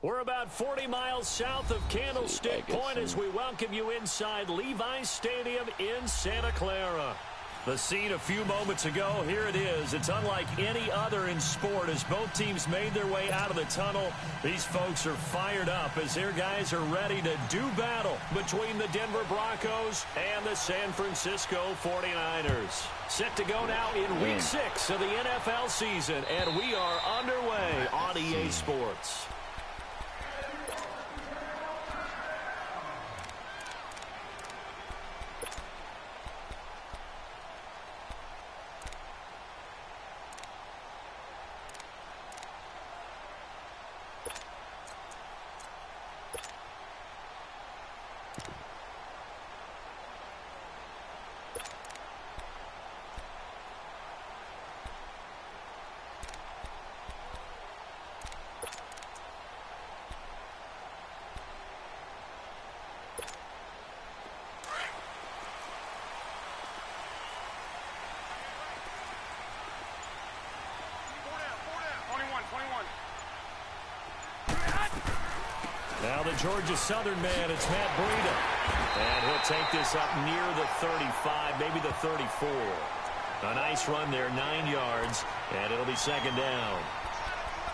We're about 40 miles south of Candlestick Point as we welcome you inside Levi's Stadium in Santa Clara. The scene a few moments ago, here it is. It's unlike any other in sport as both teams made their way out of the tunnel. These folks are fired up as their guys are ready to do battle between the Denver Broncos and the San Francisco 49ers. Set to go now in Week 6 of the NFL season, and we are underway on EA Sports. Now the Georgia Southern man, it's Matt Breida. And he'll take this up near the 35, maybe the 34. A nice run there, 9 yards, and it'll be second down.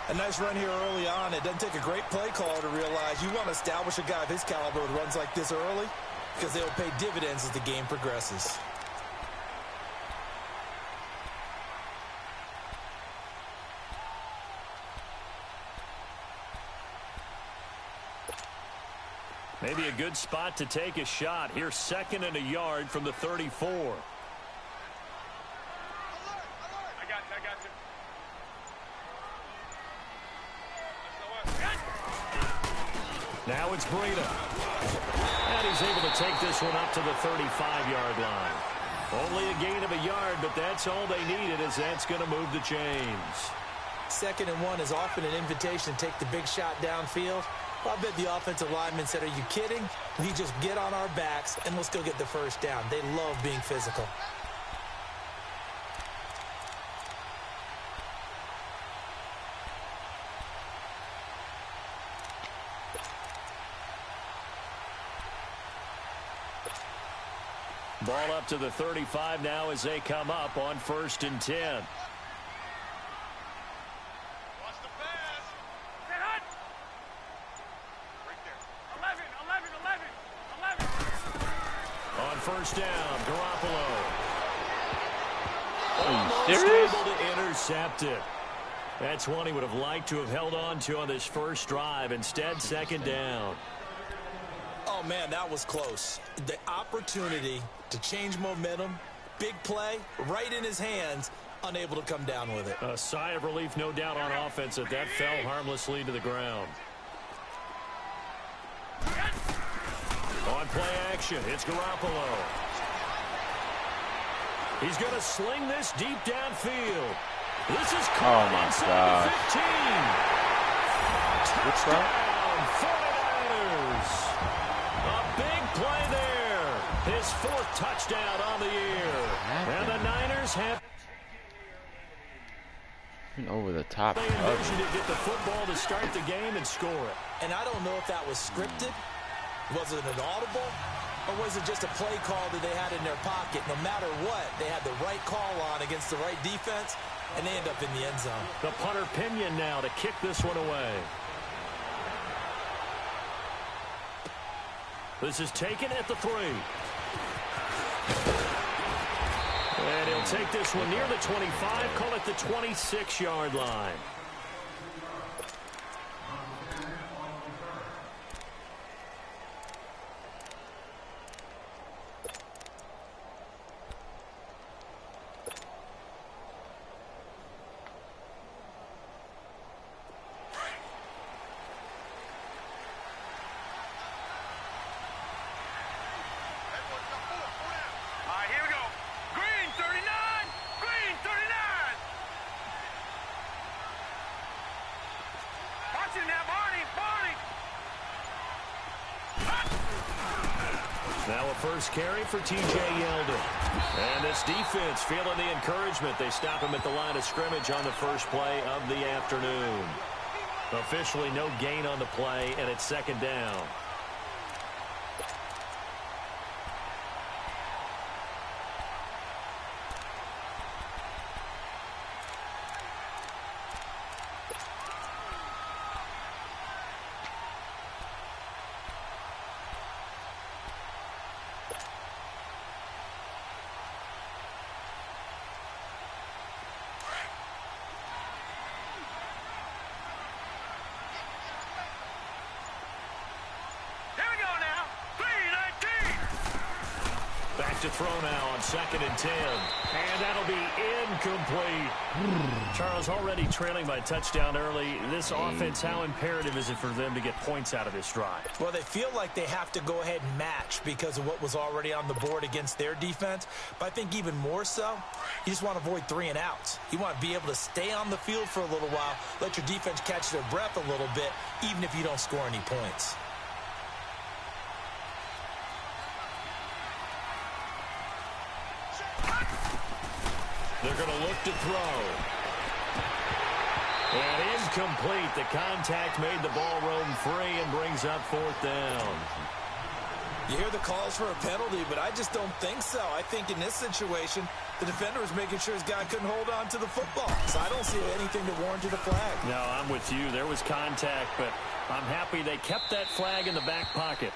A nice run here early on. It doesn't take a great play caller to realize you want to establish a guy of his caliber with runs like this early because they'll pay dividends as the game progresses. Maybe a good spot to take a shot. Here's 2nd and a yard from the 34. I got you. Now it's Breida. And he's able to take this one up to the 35-yard line. Only a gain of a yard, but that's all they needed as that's going to move the chains. 2nd and 1 is often an invitation to take the big shot downfield. I bet the offensive lineman said, are you kidding? We just get on our backs and let's go get the first down. They love being physical. Ball up to the 35 now as they come up on 1st and 10. First down, Garoppolo. Are you serious? Able to intercept it. That's one he would have liked to have held on to on this first drive. Instead, 2nd down. Oh, man, that was close. The opportunity to change momentum, big play, right in his hands, unable to come down with it. A sigh of relief, no doubt, on offense that fell harmlessly to the ground. On play action, it's Garoppolo. He's going to sling this deep downfield. This is caught inside the 15. Touchdown, 49ers. A big play there. His 4th touchdown on the year. And the Niners have... Over the top. They envisioned to get the football to start the game and score it. And I don't know if that was scripted. Was it an audible, or was it just a play call that they had in their pocket? No matter what, they had the right call on against the right defense, and they end up in the end zone. The punter Pinion now to kick this one away. This is taken at the 3. And he'll take this one near the 25, call it the 26-yard line. Now a first carry for T.J. Yeldon. And this defense feeling the encouragement. They stop him at the line of scrimmage on the first play of the afternoon. Officially no gain on the play, and it's second down. Back to throw now on 2nd and 10. And that'll be incomplete. Charles, already trailing by a touchdown early. This offense, how imperative is it for them to get points out of this drive? Well, they feel like they have to go ahead and match because of what was already on the board against their defense. But I think even more so, you just want to avoid 3 and outs. You want to be able to stay on the field for a little while, let your defense catch their breath a little bit, even if you don't score any points. They're going to look to throw. And incomplete. The contact made the ball roam free and brings up 4th down. You hear the calls for a penalty, but I just don't think so. I think in this situation, the defender was making sure his guy couldn't hold on to the football. So I don't see anything that warranted a flag. No, I'm with you. There was contact, but I'm happy they kept that flag in the back pocket.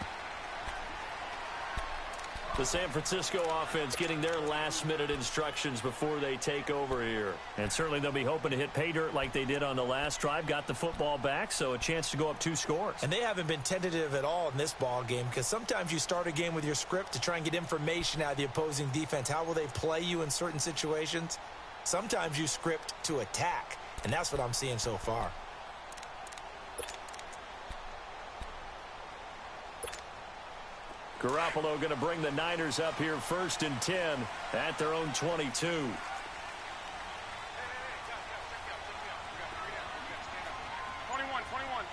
The San Francisco offense getting their last-minute instructions before they take over here. And certainly they'll be hoping to hit pay dirt like they did on the last drive. Got the football back, so a chance to go up 2 scores. And they haven't been tentative at all in this ball game because sometimes you start a game with your script to try and get information out of the opposing defense. How will they play you in certain situations? Sometimes you script to attack, and that's what I'm seeing so far. Garoppolo going to bring the Niners up here 1st and 10 at their own 22. 21, 21.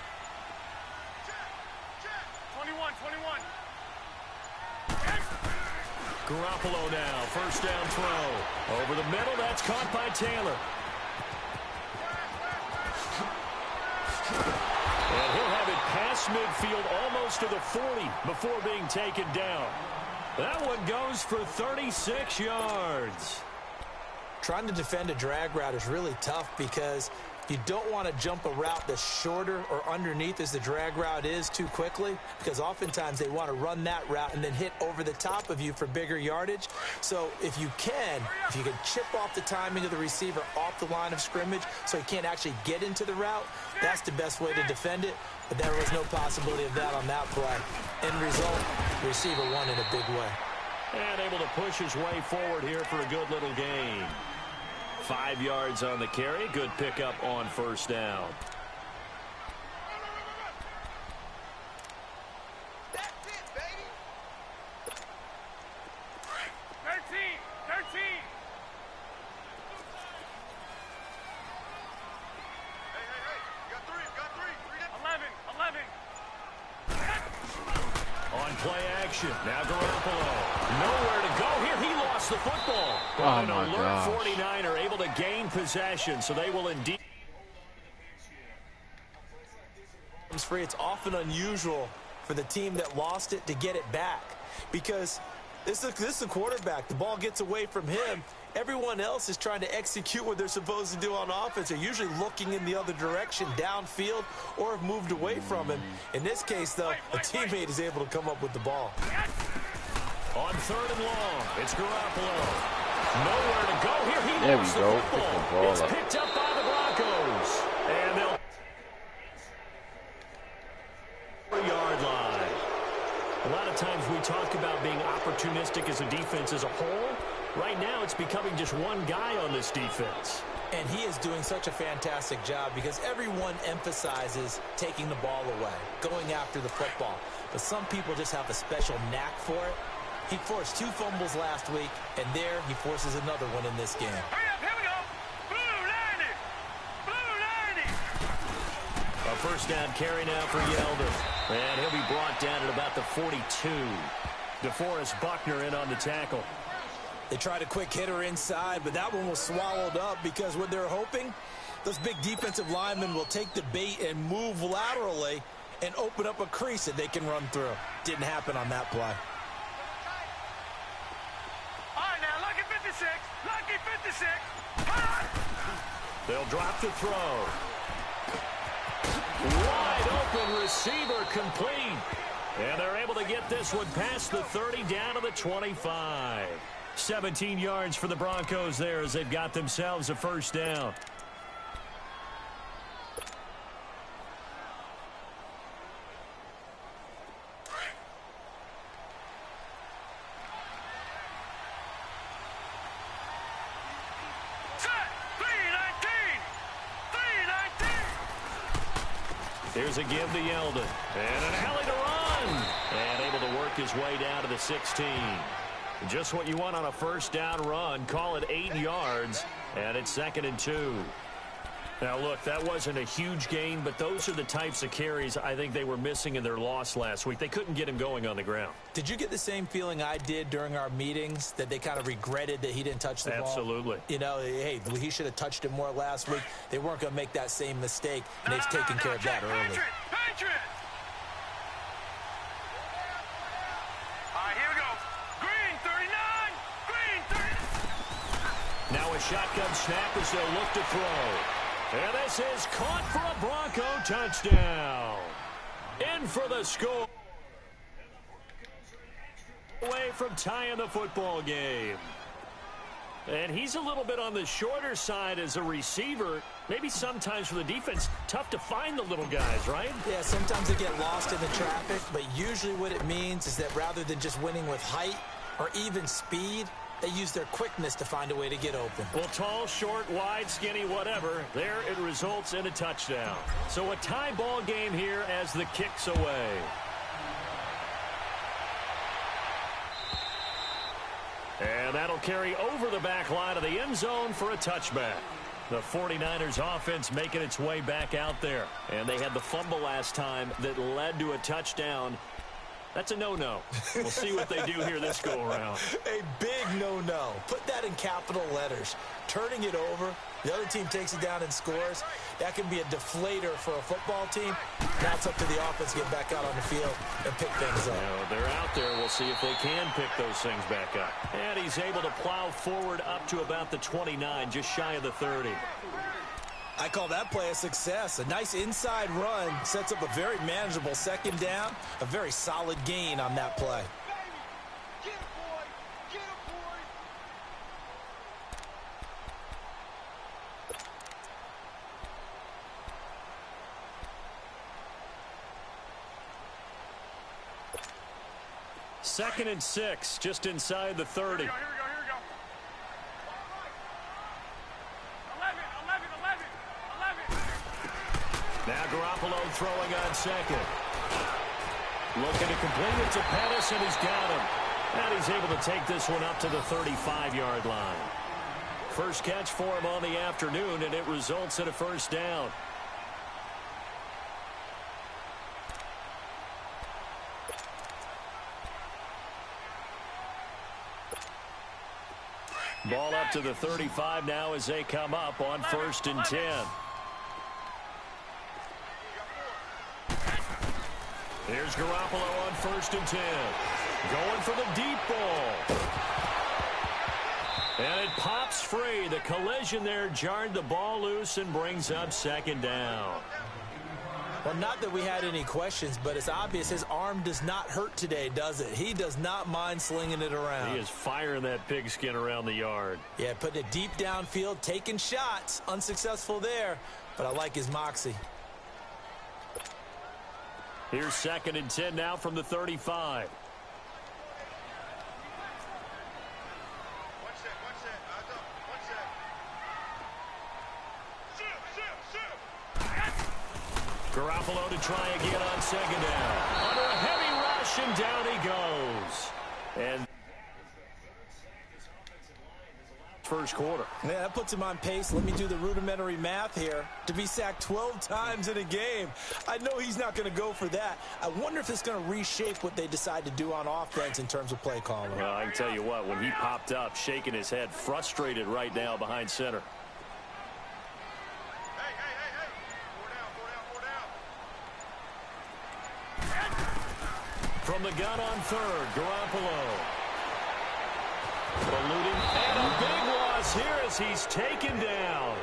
Garoppolo now, 1st down throw. Over the middle, that's caught by Taylor. And he'll have it past midfield almost to the 40 before being taken down. That one goes for 36 yards. Trying to defend a drag route is really tough because you don't want to jump a route that's shorter or underneath as the drag route is too quickly, because oftentimes they want to run that route and then hit over the top of you for bigger yardage. So if you can chip off the timing of the receiver off the line of scrimmage so he can't actually get into the route, that's the best way to defend it. But there was no possibility of that on that play. End result, the receiver won in a big way. And able to push his way forward here for a good little gain. 5 yards on the carry. Good pickup on 1st down. That's it, baby. 13. Hey. Got three. 11. On play action. Now Garoppolo. Nowhere to go here. He lost the football. Oh, An my alert gosh. 49er able to gain possession, so they will indeed. Free. It's often unusual for the team that lost it to get it back because this is the quarterback. The ball gets away from him. Everyone else is trying to execute what they're supposed to do on offense. They're usually looking in the other direction, downfield, or have moved away from him. In this case, though, a teammate is able to come up with the ball. On 3rd and long, it's Garoppolo. Nowhere to go here. He There lost we the go. football. Pick the ball It's up. picked up by the Broncos. And they'll 4-yard line. A lot of times we talk about being opportunistic as a defense as a whole. Right now it's becoming just one guy on this defense. And he is doing such a fantastic job because everyone emphasizes taking the ball away, going after the football. But some people just have a special knack for it. He forced 2 fumbles last week, and there he forces another one in this game. Hurry up, here we go. Blue 90. A 1st down carry now for Yeldon. And he'll be brought down at about the 42. DeForest Buckner in on the tackle. They tried a quick hitter inside, but that one was swallowed up because what they're hoping Those big defensive linemen will take the bait and move laterally and open up a crease that they can run through. Didn't happen on that play. All right, now, lucky 56. Lucky 56. Hot! They'll drop to throw. Wide open receiver complete. And they're able to get this one past the 30 down to the 25. 17 yards for the Broncos there as they've got themselves a first down. Here's a give to Yeldon. And an alley to run. And able to work his way down to the 16. Just what you want on a first down run. Call it 8 yards. And it's 2nd and 2. Now, look, that wasn't a huge gain, but those are the types of carries I think they were missing in their loss last week. They couldn't get him going on the ground. Did you get the same feeling I did during our meetings, that they kind of regretted that he didn't touch the ball? Absolutely. You know, hey, he should have touched it more last week. They weren't going to make that same mistake, and they've taken care of that early. Patriot! All right, here we go. Green 39. Green 30. Now a shotgun snap as they'll look to throw. And this is caught for a Bronco touchdown. In for the score. Away from tying the football game. And he's a little bit on the shorter side as a receiver. Maybe sometimes for the defense, tough to find the little guys, right? Yeah, sometimes they get lost in the traffic, but usually what it means is that rather than just winning with height or even speed, they use their quickness to find a way to get open. Well, tall, short, wide, skinny, whatever, there it results in a touchdown. So a tie ball game here as the kick's away. And that'll carry over the back line of the end zone for a touchback. The 49ers offense making its way back out there. And they had the fumble last time that led to a touchdown. That's a no-no. We'll see what they do here this go-around. A big no-no. Put that in capital letters. Turning it over, the other team takes it down and scores. That can be a deflator for a football team. Now it's up to the offense to get back out on the field and pick things up. Now, they're out there. We'll see if they can pick those things back up. And he's able to plow forward up to about the 29, just shy of the 30. I call that play a success. A nice inside run sets up a very manageable second down. A very solid gain on that play. Get him, boy. Get him, boy. Second and 6, just inside the 30. Here we go. 11. Now Garoppolo throwing on second. Looking to complete it to Pettis, and he's got him. And he's able to take this one up to the 35-yard line. First catch for him on the afternoon, and it results in a first down. Ball up to the 35 now as they come up on 1st and 10. Here's Garoppolo on 1st and 10. Going for the deep ball. And it pops free. The collision there jarred the ball loose and brings up 2nd down. Well, not that we had any questions, but it's obvious his arm does not hurt today, does it? He does not mind slinging it around. He is firing that pigskin around the yard. Yeah, putting it deep downfield, taking shots. Unsuccessful there, but I like his moxie. Here's 2nd and 10 now from the 35. One set. Eyes up. One set. Shoot. Garoppolo to try again on 2nd down. Under a heavy rush, and down he goes. And first quarter. Yeah, that puts him on pace. Let me do the rudimentary math here. To be sacked 12 times in a game. I know he's not going to go for that. I wonder if it's going to reshape what they decide to do on offense in terms of play calling. Well, I can tell you what, when he popped up, shaking his head, frustrated right now behind center. From the gun on third, Garoppolo. Eluding, and a big loss here as he's taken down.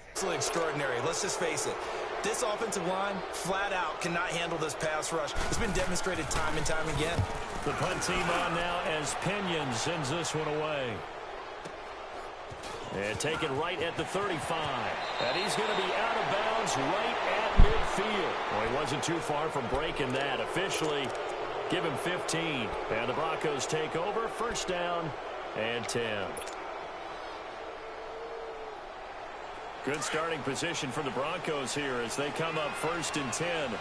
Absolutely extraordinary. Let's just face it. This offensive line, flat out, cannot handle this pass rush. It's been demonstrated time and time again. The punt team on now as Pinion sends this one away. And taken right at the 35. And he's going to be out of bounds right at midfield. Well, he wasn't too far from breaking that. Officially, give him 15. And the Broncos take over. First down and 10. Good starting position for the Broncos here as they come up 1st and 10.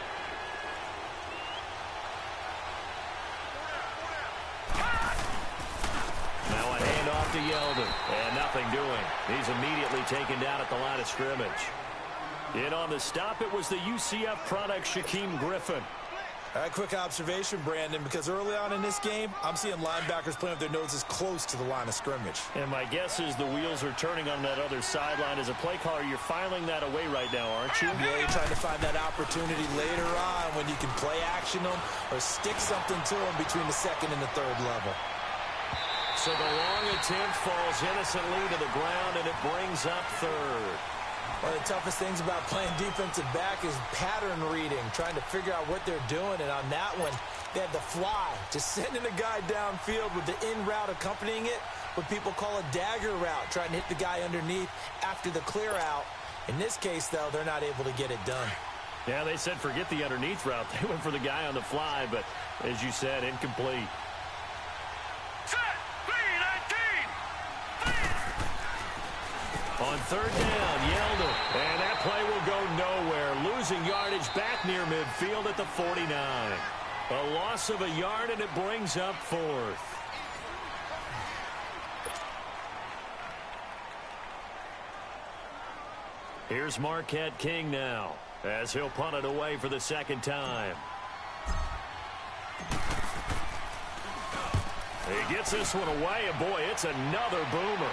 Now a handoff to Yeldon. And nothing doing. He's immediately taken down at the line of scrimmage. In on the stop, it was the UCF product, Shaquem Griffin. A quick observation, Brandon, because early on in this game, I'm seeing linebackers playing with their noses close to the line of scrimmage. And my guess is the wheels are turning on that other sideline. As a play caller, you're filing that away right now, aren't you? Yeah, you're trying to find that opportunity later on when you can play action them or stick something to them between the second and the third level. So the long attempt falls innocently to the ground, and it brings up third. One of the toughest things about playing defensive back is pattern reading, trying to figure out what they're doing. And on that one, they had the fly, just sending a guy downfield with the in route accompanying it, what people call a dagger route, trying to hit the guy underneath after the clear out. In this case, though, they're not able to get it done. Yeah, they said forget the underneath route. They went for the guy on the fly, but as you said, incomplete. On third down, Yeldon. And that play will go nowhere. Losing yardage back near midfield at the 49. A loss of a yard, and it brings up 4th. Here's Marquette King now, as he'll punt it away for the second time. He gets this one away, and boy, it's another boomer.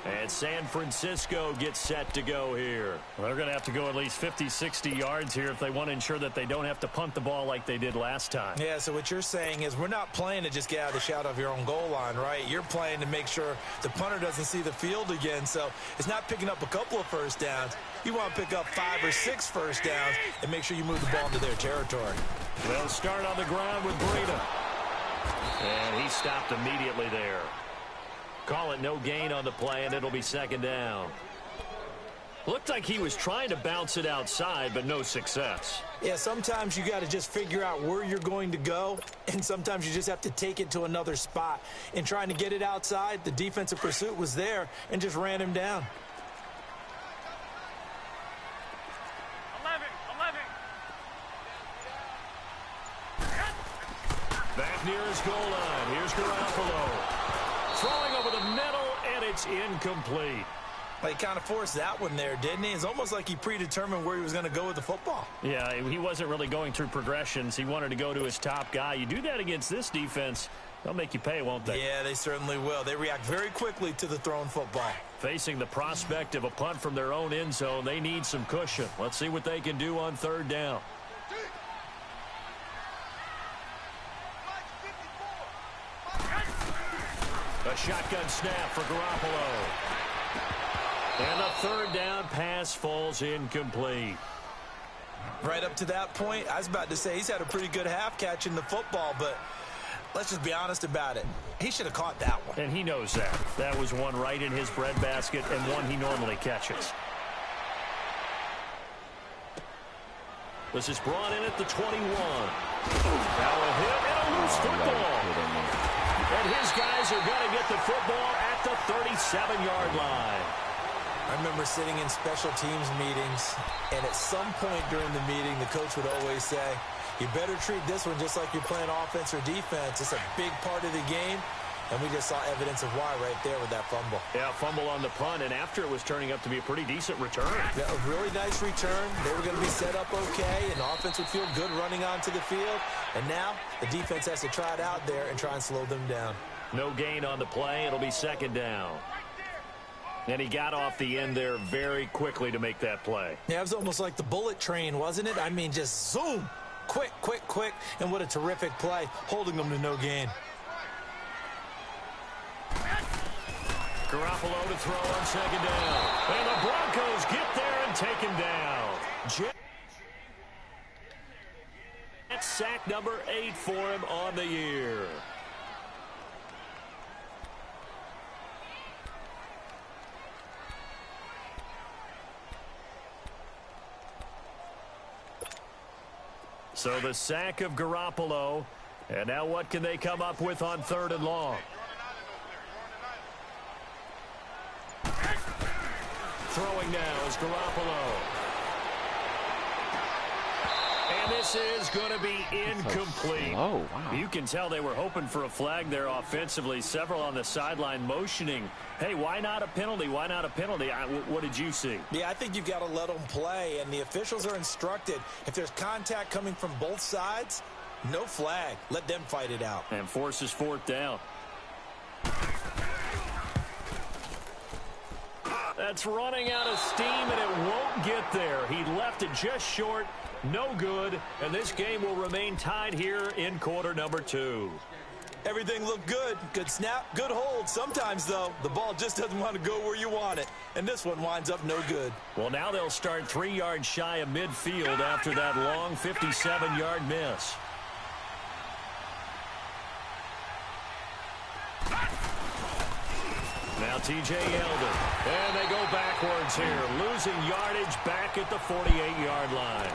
And San Francisco gets set to go here. Well, they're going to have to go at least 50, 60 yards here if they want to ensure that they don't have to punt the ball like they did last time. Yeah, so what you're saying is we're not playing to just get out of the shadow of your own goal line, right? You're playing to make sure the punter doesn't see the field again. So it's not picking up a couple of first downs. You want to pick up 5 or 6 first downs and make sure you move the ball into their territory. They'll start on the ground with Breida. And he stopped immediately there. Call it no gain on the play, and it'll be second down. Looked like he was trying to bounce it outside, but no success. Yeah, sometimes you got to just figure out where you're going to go, and sometimes you just have to take it to another spot. In trying to get it outside, the defensive pursuit was there and just ran him down. 11. Back near his goal line. Here's Garoppolo. Throwing over the middle, and it's incomplete. Well, he kind of forced that one there, didn't he? It's almost like he predetermined where he was going to go with the football. Yeah, he wasn't really going through progressions. He wanted to go to his top guy. You do that against this defense, they'll make you pay, won't they? Yeah, they certainly will. They react very quickly to the thrown football. Facing the prospect of a punt from their own end zone, they need some cushion. Let's see what they can do on third down. A shotgun snap for Garoppolo. And the third down pass falls incomplete. Right up to that point, I was about to say he's had a pretty good half catching the football, but let's just be honest about it. He should have caught that one. And he knows that. That was one right in his breadbasket and one he normally catches. This is brought in at the 21. Now a hit and a loose football. And his guys are going to get the football at the 37-yard line. I remember sitting in special teams meetings, and at some point during the meeting, the coach would always say, you better treat this one just like you're playing offense or defense. It's a big part of the game, and we just saw evidence of why right there with that fumble. Yeah, fumble on the punt, and after it was turning up to be a pretty decent return. Yeah, a really nice return. They were going to be set up okay, and the offense would feel good running onto the field. And now the defense has to try it out there and try and slow them down. No gain on the play. It'll be second down. And he got off the end there very quickly to make that play. Yeah, it was almost like the bullet train, wasn't it? I mean, just zoom. Quick, quick, quick. And what a terrific play, holding them to no gain. Garoppolo to throw on second down. And the Broncos get there and take him down. That's sack number 8 for him on the year. So the sack of Garoppolo. And now what can they come up with on 3rd and long? Throwing now is Garoppolo. And this is going to be incomplete. Oh, wow. You can tell they were hoping for a flag there offensively. Several on the sideline motioning. Hey, why not a penalty? Why not a penalty? What did you see? Yeah, I think you've got to let them play, and the officials are instructed. If there's contact coming from both sides, no flag. Let them fight it out. And forces 4th down. That's running out of steam, and it won't get there. He left it just short. No good. And this game will remain tied here in quarter number 2. Everything looked good. Good snap, good hold. Sometimes, though, the ball just doesn't want to go where you want it. And this one winds up no good. Well, now they'll start 3 yards shy of midfield after that long 57-yard miss. Now T.J. Yeldon. And they go backwards here. Losing yardage back at the 48-yard line.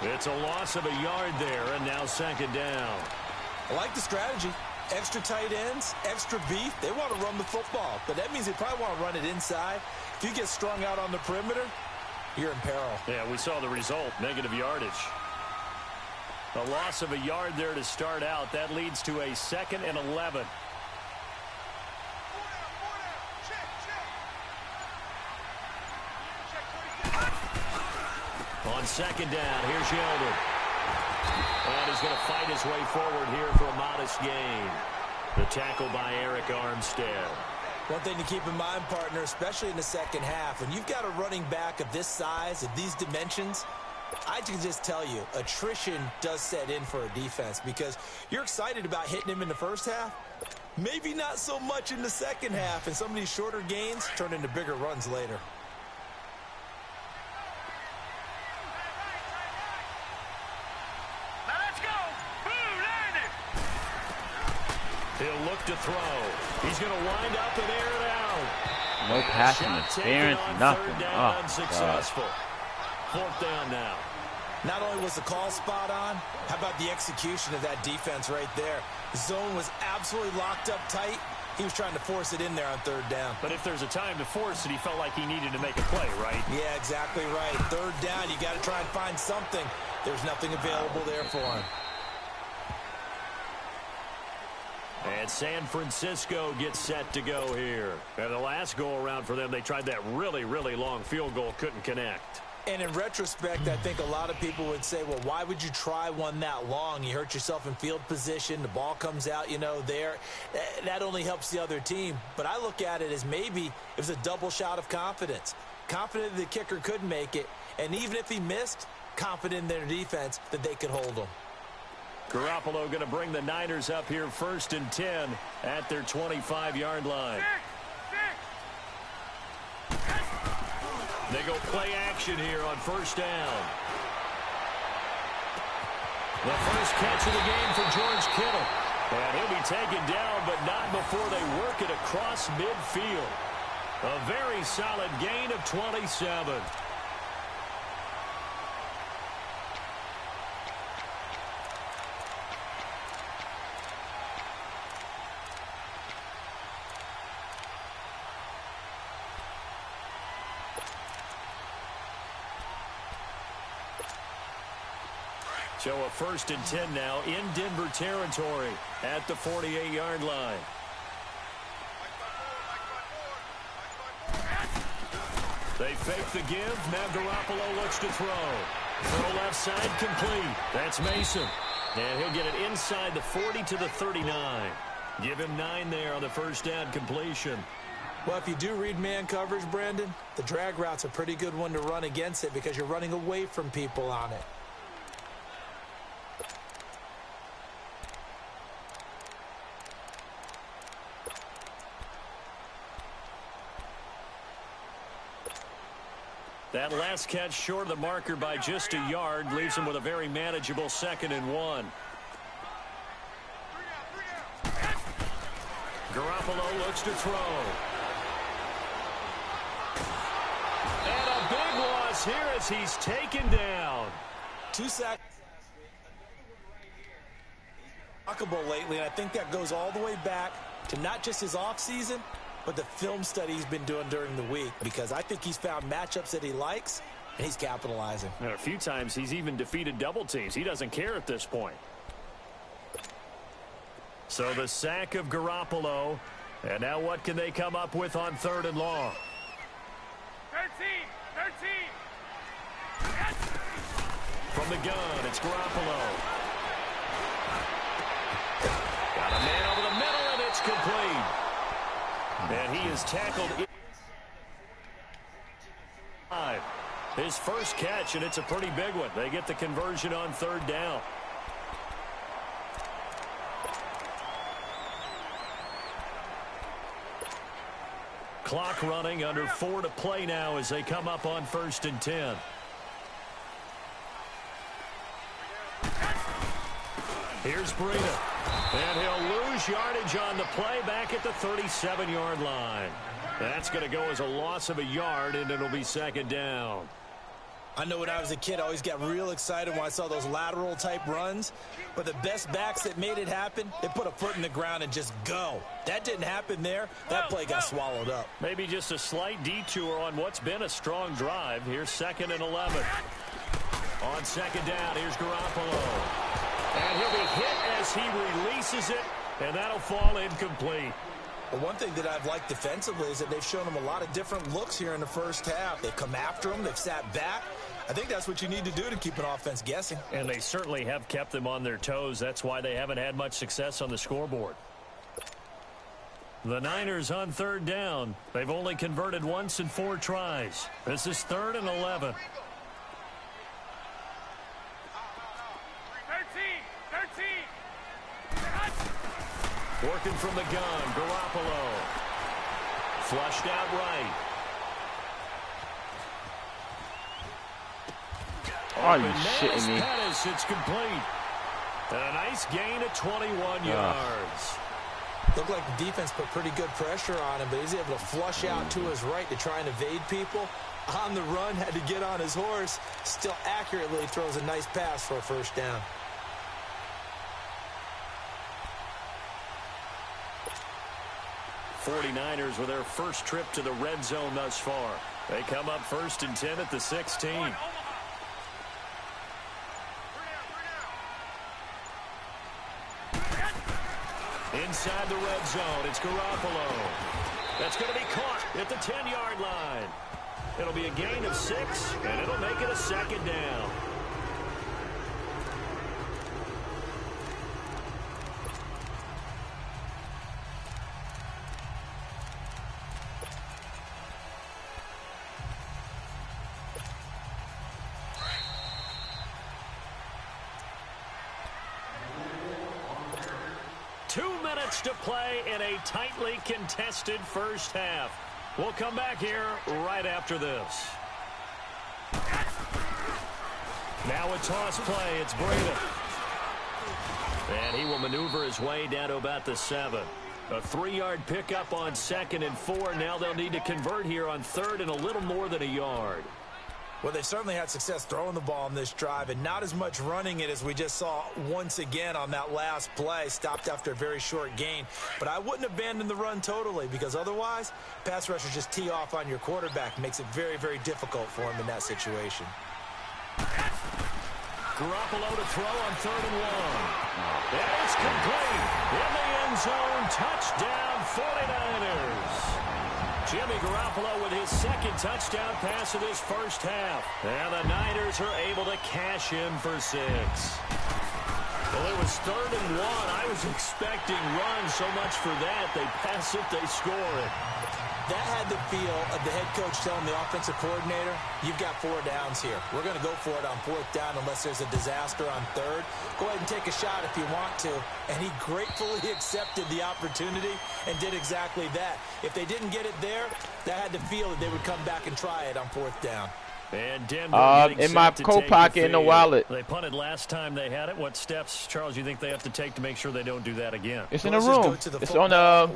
It's a loss of a yard there, and now 2nd down. I like the strategy. Extra tight ends, extra beef. They want to run the football, but that means they probably want to run it inside. If you get strung out on the perimeter, you're in peril. Yeah, we saw the result, negative yardage. A loss of a yard there to start out. That leads to a 2nd and 11. On 2nd down, here's Yeldon. And he's going to fight his way forward here for a modest gain. The tackle by Eric Armstead. One thing to keep in mind, partner, especially in the second half, when you've got a running back of this size, of these dimensions, I can just tell you, attrition does set in for a defense because you're excited about hitting him in the first half. Maybe not so much in the second half, and some of these shorter gains turn into bigger runs later. He'll look to throw. He's going to wind up and air it out. No passing interference, nothing. Oh, unsuccessful. 4th down now. Not only was the call spot on, how about the execution of that defense right there? The zone was absolutely locked up tight. He was trying to force it in there on 3rd down. But if there's a time to force it, he felt like he needed to make a play, right? Yeah, exactly right. 3rd down, you got to try and find something. There's nothing available there for him. And San Francisco gets set to go here. And the last go-around for them, they tried that really, really long field goal, couldn't connect. And in retrospect, I think a lot of people would say, well, why would you try one that long? You hurt yourself in field position. The ball comes out, there. That only helps the other team. But I look at it as maybe it was a double shot of confidence. Confident the kicker could make it. And even if he missed, confident in their defense that they could hold him. Garoppolo going to bring the Niners up here 1st and 10 at their 25-yard line. They go play action here on 1st down. The first catch of the game for George Kittle. And he'll be taken down, but not before they work it across midfield. A very solid gain of 27. So a 1st and 10 now in Denver territory at the 48-yard line. They fake the give. Now Garoppolo looks to throw. Throw left side complete. That's Mason. And he'll get it inside the 40 to the 39. Give him 9 there on the 1st down completion. Well, if you do read man coverage, Brandon, the drag route's a pretty good one to run against it because you're running away from people on it. That last catch short of the marker by just a yard leaves him with a very manageable 2nd and 1. Garoppolo looks to throw. And a big loss here as he's taken down. 2 sacks. Remarkable lately, and I think that goes all the way back to not just his offseason, but the film study he's been doing during the week, because I think he's found matchups that he likes, and he's capitalizing. And a few times he's even defeated double teams. He doesn't care at this point. So the sack of Garoppolo, and now what can they come up with on 3rd and long? 13. From the gun, it's Garoppolo. Got a man over the middle, and it's complete. And he is tackled. His first catch, and it's a pretty big one. They get the conversion on 3rd down. Clock running, under 4 to play now as they come up on 1st and 10. Here's Breida. And he'll lose yardage on the play back at the 37-yard line. That's going to go as a loss of a yard, and it'll be 2nd down. I know when I was a kid, I always got real excited when I saw those lateral-type runs. But the best backs that made it happen, they put a foot in the ground and just go. That didn't happen there. That play got swallowed up. Maybe just a slight detour on what's been a strong drive. Here's 2nd and 11. On 2nd down, here's Garoppolo. And he'll be hit as he releases it, and that'll fall incomplete. But one thing that I've liked defensively is that they've shown him a lot of different looks here in the first half. They've come after him. They've sat back. I think that's what you need to do to keep an offense guessing. And they certainly have kept them on their toes. That's why they haven't had much success on the scoreboard. The Niners on 3rd down. They've only converted once in 4 tries. This is 3rd and 11. 13. Working from the gun, Garoppolo. Flushed out right. Oh, you shitting me? Pettis, it's complete. And a nice gain of 21 yards. Looked like the defense put pretty good pressure on him, but he's able to flush out to his right to try and evade people. On the run, had to get on his horse. Still accurately throws a nice pass for a 1st down. '49ers with their first trip to the red zone thus far. They come up 1st and 10 at the 16. Inside the red zone, it's Garoppolo. That's going to be caught at the 10-yard line. It'll be a gain of 6, and it'll make it a 2nd down. To play in a tightly contested first half. We'll come back here right after this. Now a toss play. It's Breida. And he will maneuver his way down to about the 7. A 3-yard pickup on 2nd and 4. Now they'll need to convert here on 3rd and a little more than a yard. Well, they certainly had success throwing the ball on this drive, and not as much running it as we just saw once again on that last play. Stopped after a very short gain. But I wouldn't abandon the run totally, because otherwise, pass rushers just tee off on your quarterback. Makes it very, very difficult for him in that situation. Garoppolo to throw on 3rd and 1. And it's complete. In the end zone, touchdown 49ers. Jimmy Garoppolo with his 2nd touchdown pass of this first half. And the Niners are able to cash in for 6. Well, it was 3rd and 1. I was expecting runs. So much for that. They pass it, they score it. That had the feel of the head coach telling the offensive coordinator, you've got 4 downs here. We're going to go for it on 4th down unless there's a disaster on 3rd. Go ahead and take a shot if you want to. And he gratefully accepted the opportunity and did exactly that. If they didn't get it there, that had the feel that they would come back and try it on 4th down. And Denver in my coat pocket in the wallet. They punted last time they had it. What steps, Charles, you think they have to take to make sure they don't do that again? It's in the room. It's on the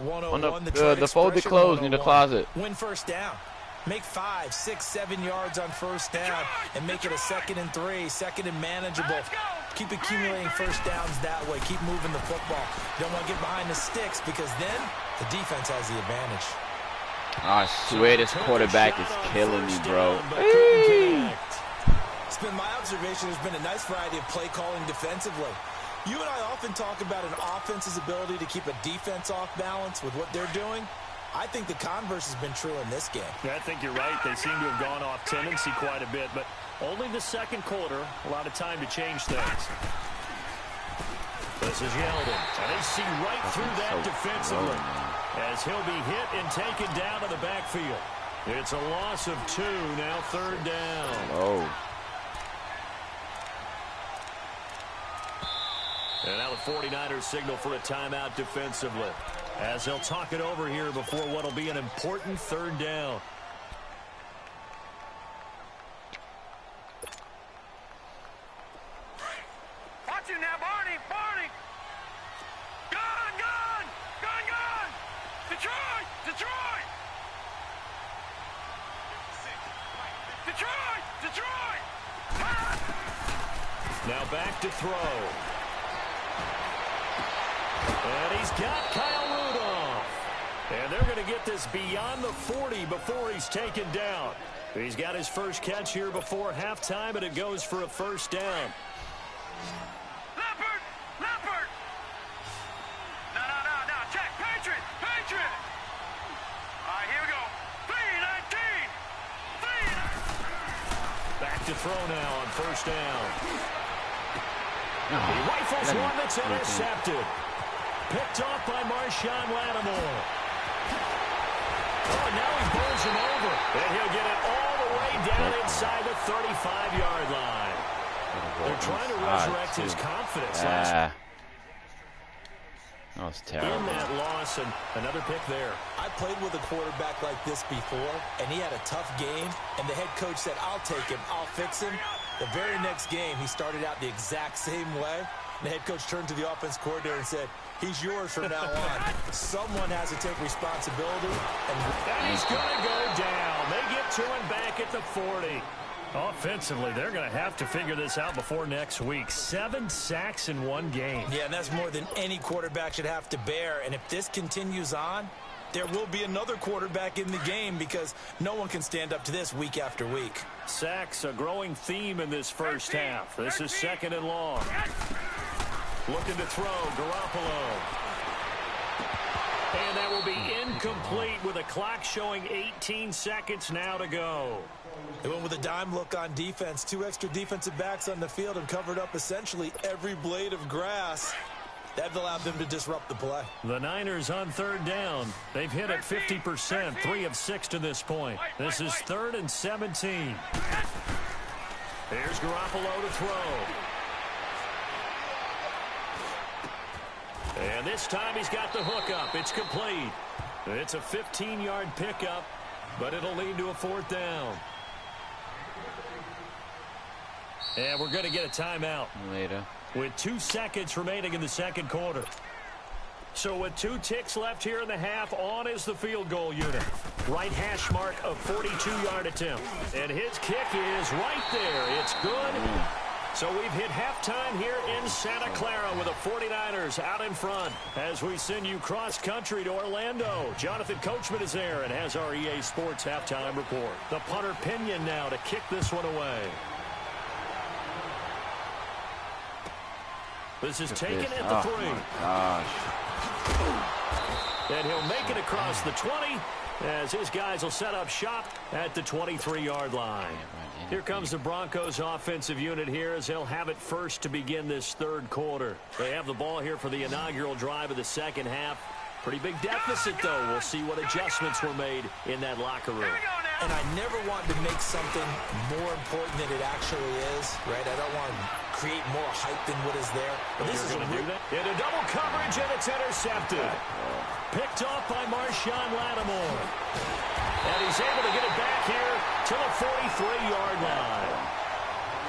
folded clothes in the closet. Win 1st down. Make 5, 6, 7 yards on 1st down and make it a 2nd and 3, 2nd and manageable. Keep accumulating 1st downs that way. Keep moving the football. You don't want to get behind the sticks because then the defense has the advantage. I swear this quarterback is killing me, bro. It's been my observation there's been a nice variety of play calling defensively. You and I often talk about an offense's ability to keep a defense off balance with what they're doing. I think the converse has been true in this game. Yeah, I think you're right. They seem to have gone off tendency quite a bit, but only the 2nd quarter, a lot of time to change things. This is Yeldon, and they see right through that defensively as he'll be hit and taken down to the backfield. It's a loss of 2, now 3rd down. Oh. And now the 49ers signal for a timeout defensively as they'll talk it over here before what'll be an important 3rd down. Watch you now, Barney! Barney! Gone! Gone! Gone! Gone! Detroit! Detroit! Detroit! Detroit! Now back to throw. And he's got Kyle Rudolph. And they're going to get this beyond the 40 before he's taken down. He's got his first catch here before halftime, and it goes for a 1st down. Leopard! Leopard! No. Check. Patriot! Patriot! All right, here we go. 3-19! Back to throw now on 1st down. He rifles one that's intercepted. Picked off by Marshawn Lattimore. Oh, now he bowls him over. And he'll get it all the way down inside the 35-yard line. They're trying to resurrect his confidence. That was terrible. In that loss, and another pick there. I played with a quarterback like this before, and he had a tough game, and the head coach said, I'll take him, I'll fix him. The very next game, he started out the exact same way. The head coach turned to the offense coordinator and said, he's yours from now on. Someone has to take responsibility. And he's going to go down. They get to him back at the 40. Offensively, they're going to have to figure this out before next week. 7 sacks in 1 game. Yeah, and that's more than any quarterback should have to bear. And if this continues on, there will be another quarterback in the game because no one can stand up to this week after week. Sacks, a growing theme in this first half. This is 2nd and long. Looking to throw, Garoppolo. And that will be incomplete with a clock showing 18 seconds now to go. They went with a dime look on defense. 2 extra defensive backs on the field and covered up essentially every blade of grass. That allowed them to disrupt the play. The Niners on 3rd down. They've hit at 50%, 3 of 6 to this point. This is 3rd and 17. Here's Garoppolo to throw. And this time he's got the hook up. It's complete. It's a 15-yard pickup, but it'll lead to a 4th down. And we're going to get a timeout. Later. With 2 seconds remaining in the 2nd quarter. So with 2 ticks left here in the half, on is the field goal unit. Right hash mark of 42-yard attempt. And his kick is right there. It's good. So we've hit halftime here in Santa Clara with the 49ers out in front. As we send you cross-country to Orlando, Jonathan Coachman is there and has our EA Sports halftime report. The punter Pinion now to kick this one away. This is taken at the 3. Oh, gosh. And he'll make it across the 20 as his guys will set up shop at the 23-yard line. Here comes the Broncos offensive unit here as they'll have it first to begin this third quarter. They have the ball here for the inaugural drive of the second half. Pretty big deficit, though. We'll see what adjustments were made in that locker room. And I never want to make something more important than it actually is, right? I don't want to create more hype than what is there. But this is going to do that. Into double coverage, and it's intercepted. Picked off by Marshawn Lattimore. And he's able to get it back here to the 43-yard line.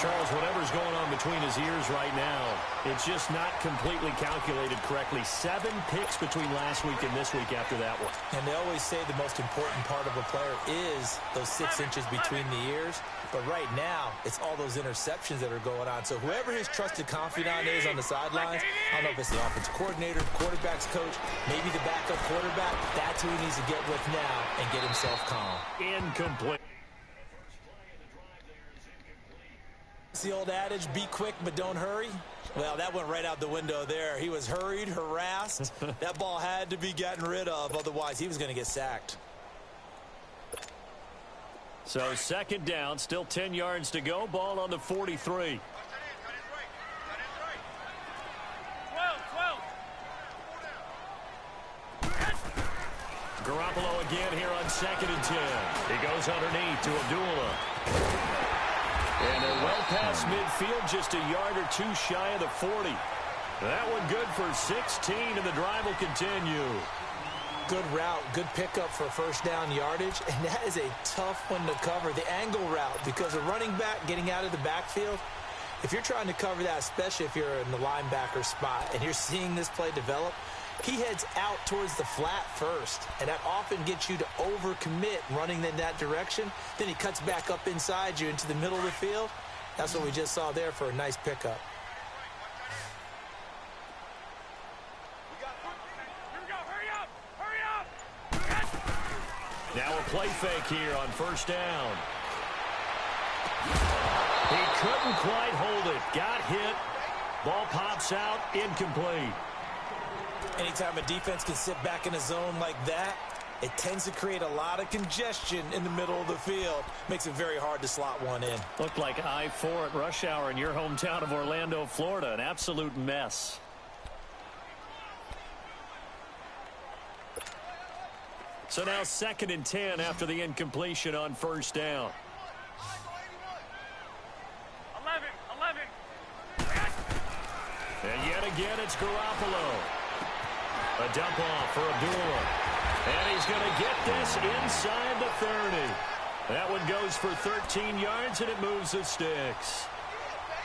Charles, whatever's going on between his ears right now, it's just not completely calculated correctly. 7 picks between last week and this week after that one. And they always say the most important part of a player is those 6 inches between the ears. But right now, it's all those interceptions that are going on. So whoever his trusted confidant is on the sidelines, I don't know if it's the offensive coordinator, quarterback's coach, maybe the backup quarterback, that's who he needs to get with now and get himself calm. Incomplete. It's the old adage, be quick but don't hurry. Well, that went right out the window there. He was hurried, harassed. That ball had to be gotten rid of, otherwise he was going to get sacked. So second down, still 10 yards to go. Ball on the 43. 12. Garoppolo again here on 2nd and 10. He goes underneath to Abdullah. And they're well past midfield, just a yard or 2 shy of the 40. That one good for 16, and the drive will continue. Good route, good pickup for first down yardage, and that is a tough one to cover, the angle route, because a running back getting out of the backfield, if you're trying to cover that, especially if you're in the linebacker spot and you're seeing this play develop, he heads out towards the flat first, and that often gets you to overcommit running in that direction. Then he cuts back up inside you into the middle of the field. That's what we just saw there for a nice pickup. Now a play fake here on first down. He couldn't quite hold it. Got hit. Ball pops out. Incomplete. Anytime a defense can sit back in a zone like that, it tends to create a lot of congestion in the middle of the field. Makes it very hard to slot one in. Looked like I-4 at rush hour in your hometown of Orlando, Florida. An absolute mess. So now 2nd and 10 after the incompletion on first down. 11. And yet again, it's Garoppolo. A dump off for Abdullah. And he's going to get this inside the 30. That one goes for 13 yards, and it moves the sticks.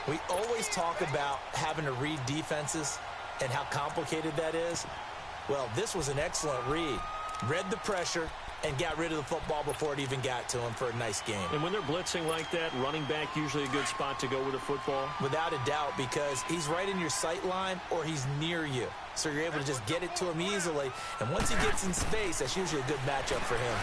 We always talk about having to read defenses and how complicated that is. Well, this was an excellent read. Read the pressure and got rid of the football before it even got to him for a nice game. And when they're blitzing like that, running back usually a good spot to go with the football? Without a doubt, because he's right in your sight line or he's near you. So you're able to just get it to him easily. And once he gets in space, that's usually a good matchup for him.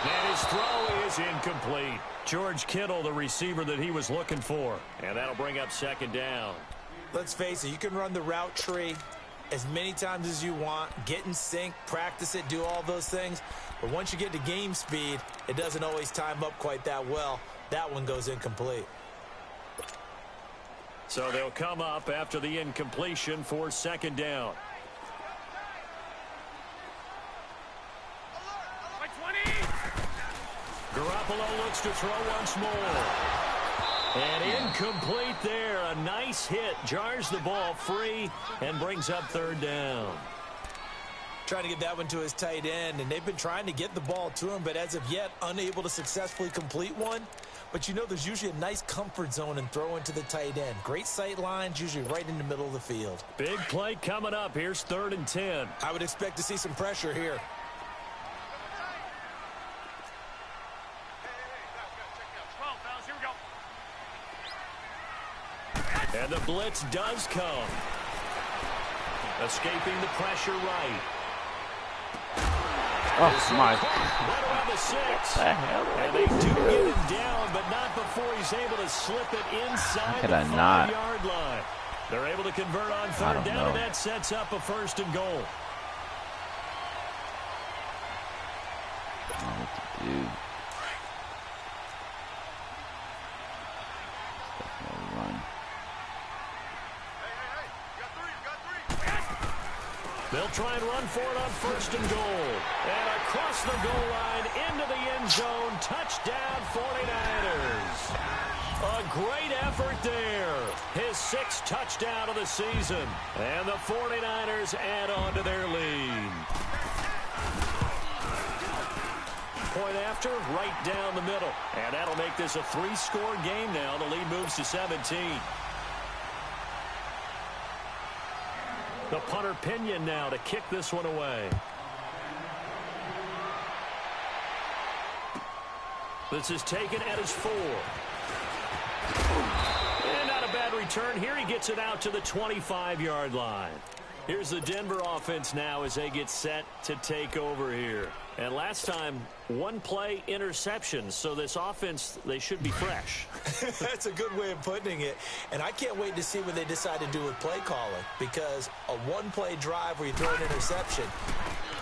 And his throw is incomplete. George Kittle, the receiver that he was looking for. And that'll bring up second down. Let's face it, you can run the route tree as many times as you want, get in sync, practice it, do all those things. But once you get to game speed, it doesn't always time up quite that well. That one goes incomplete. So they'll come up after the incompletion for second down. 20. Garoppolo looks to throw once more. And incomplete there. A nice hit. Jars the ball free and brings up third down. Trying to get that one to his tight end, and they've been trying to get the ball to him, but as of yet, unable to successfully complete one. But you know there's usually a nice comfort zone in throwing to the tight end. Great sight lines, usually right in the middle of the field. Big play coming up. Here's 3rd and 10. I would expect to see some pressure here. And the blitz does come. Escaping the pressure right. Oh, my. Right around the 6. What the hell? And they do get him down, but not before he's able to slip it inside the 5-yard line. They're able to convert on 3rd down, and that sets up a 1st and goal. Dude. Run. They'll try and run for it on 1st and goal. And across the goal line into the end zone. Touchdown 49ers. A great effort there. His 6th touchdown of the season. And the 49ers add on to their lead. Point after, right down the middle. And that'll make this a 3-score game now. The lead moves to 17. The punter Pinion now to kick this one away. This is taken at his 4. And not a bad return here. He gets it out to the 25-yard line. Here's the Denver offense now as they get set to take over here. And last time, 1 play interception. So this offense, they should be fresh. That's a good way of putting it. And I can't wait to see what they decide to do with play calling. Because a 1-play drive where you throw an interception,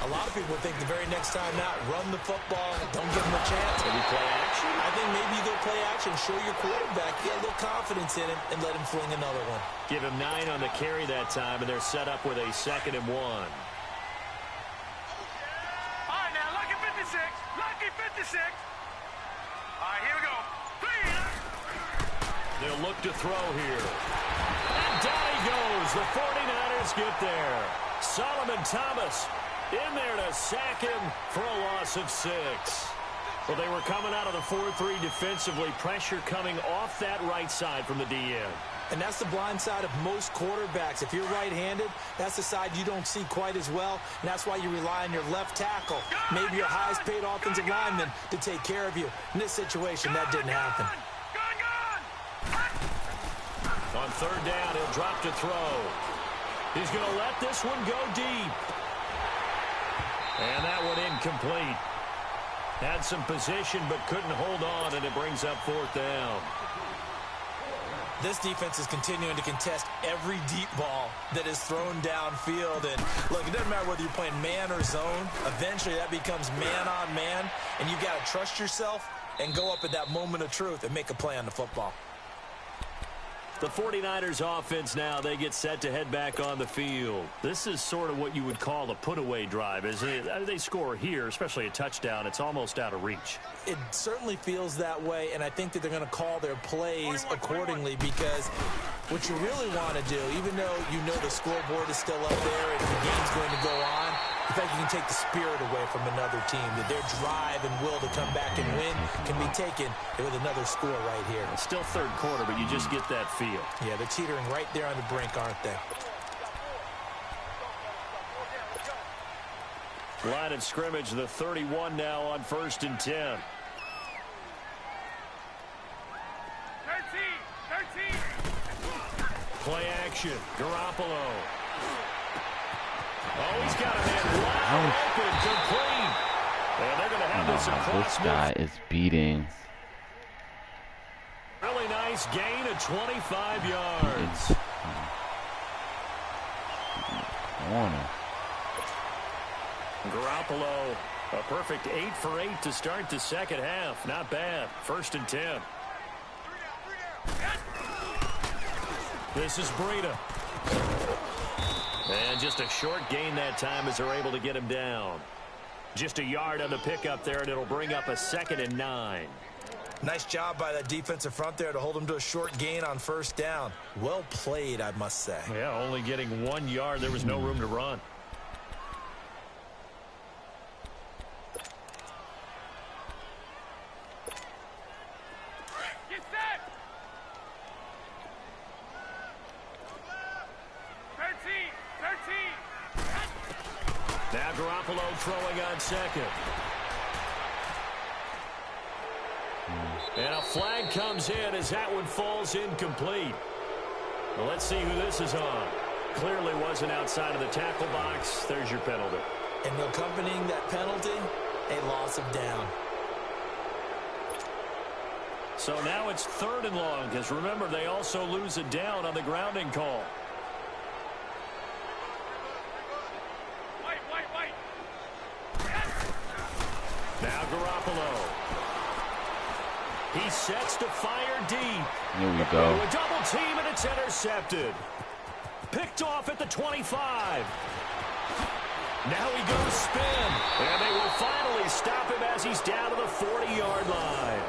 a lot of people think the very next time out, run the football, don't give them a chance. Maybe play action? I think maybe you go play action, show your quarterback, get a little confidence in him, and let him fling another one. Give him 9 on the carry that time, and they're set up with a 2nd and 1. Lucky 56. All right, here we go. They'll look to throw here. And down he goes. The 49ers get there. Solomon Thomas in there to sack him for a loss of 6. Well, they were coming out of the 4-3 defensively. Pressure coming off that right side from the DN. And that's the blind side of most quarterbacks. If you're right-handed, that's the side you don't see quite as well. And that's why you rely on your left tackle, maybe your highest-paid offensive lineman, to take care of you. In this situation, that didn't happen. On 3rd down, he'll drop to throw. He's going to let this one go deep. And that one incomplete. Had some position but couldn't hold on, and it brings up 4th down. This defense is continuing to contest every deep ball that is thrown downfield. And, look, it doesn't matter whether you're playing man or zone. Eventually, that becomes man-on-man, and you got to trust yourself and go up at that moment of truth and make a play on the football. The 49ers offense now, they get set to head back on the field. This is sort of what you would call a put-away drive, isn't it? They score here, especially a touchdown. It's almost out of reach. It certainly feels that way, and I think that they're going to call their plays accordingly, because what you really want to do, even though you know the scoreboard is still up there and the game's going to go on, the fact you can take the spirit away from another team, that their drive and will to come back and win can be taken with another score right here. It's still 3rd quarter, but you just get that feel. Yeah, they're teetering right there on the brink, aren't they? Line of scrimmage, the 31 now on 1st and 10. 13. Play action. Garoppolo. Oh, he's got a man wide open, complete. And they're going to have this across. This guy is beating. Really nice gain of 25 yards. Corner. Garoppolo, a perfect 8 for 8 to start the 2nd half. Not bad. 1st and 10. This is Breida. And just a short gain that time as they're able to get him down. Just a yard on the pickup there, and it'll bring up a 2nd and 9. Nice job by that defensive front there to hold him to a short gain on 1st down. Well played, I must say. Yeah, only getting 1 yard. There was no room to run. Get set. 13. Now Garoppolo throwing on 2nd. And a flag comes in as that one falls incomplete. Well, let's see who this is on. Clearly wasn't outside of the tackle box. There's your penalty. And accompanying that penalty, a loss of down. So now it's 3rd and long, because remember, they also lose a down on the grounding call. Wait. Now Garoppolo. He sets to fire deep. Here we go. A double team, and it's intercepted. Picked off at the 25. Now he goes spin. And they will finally stop him as he's down to the 40-yard line.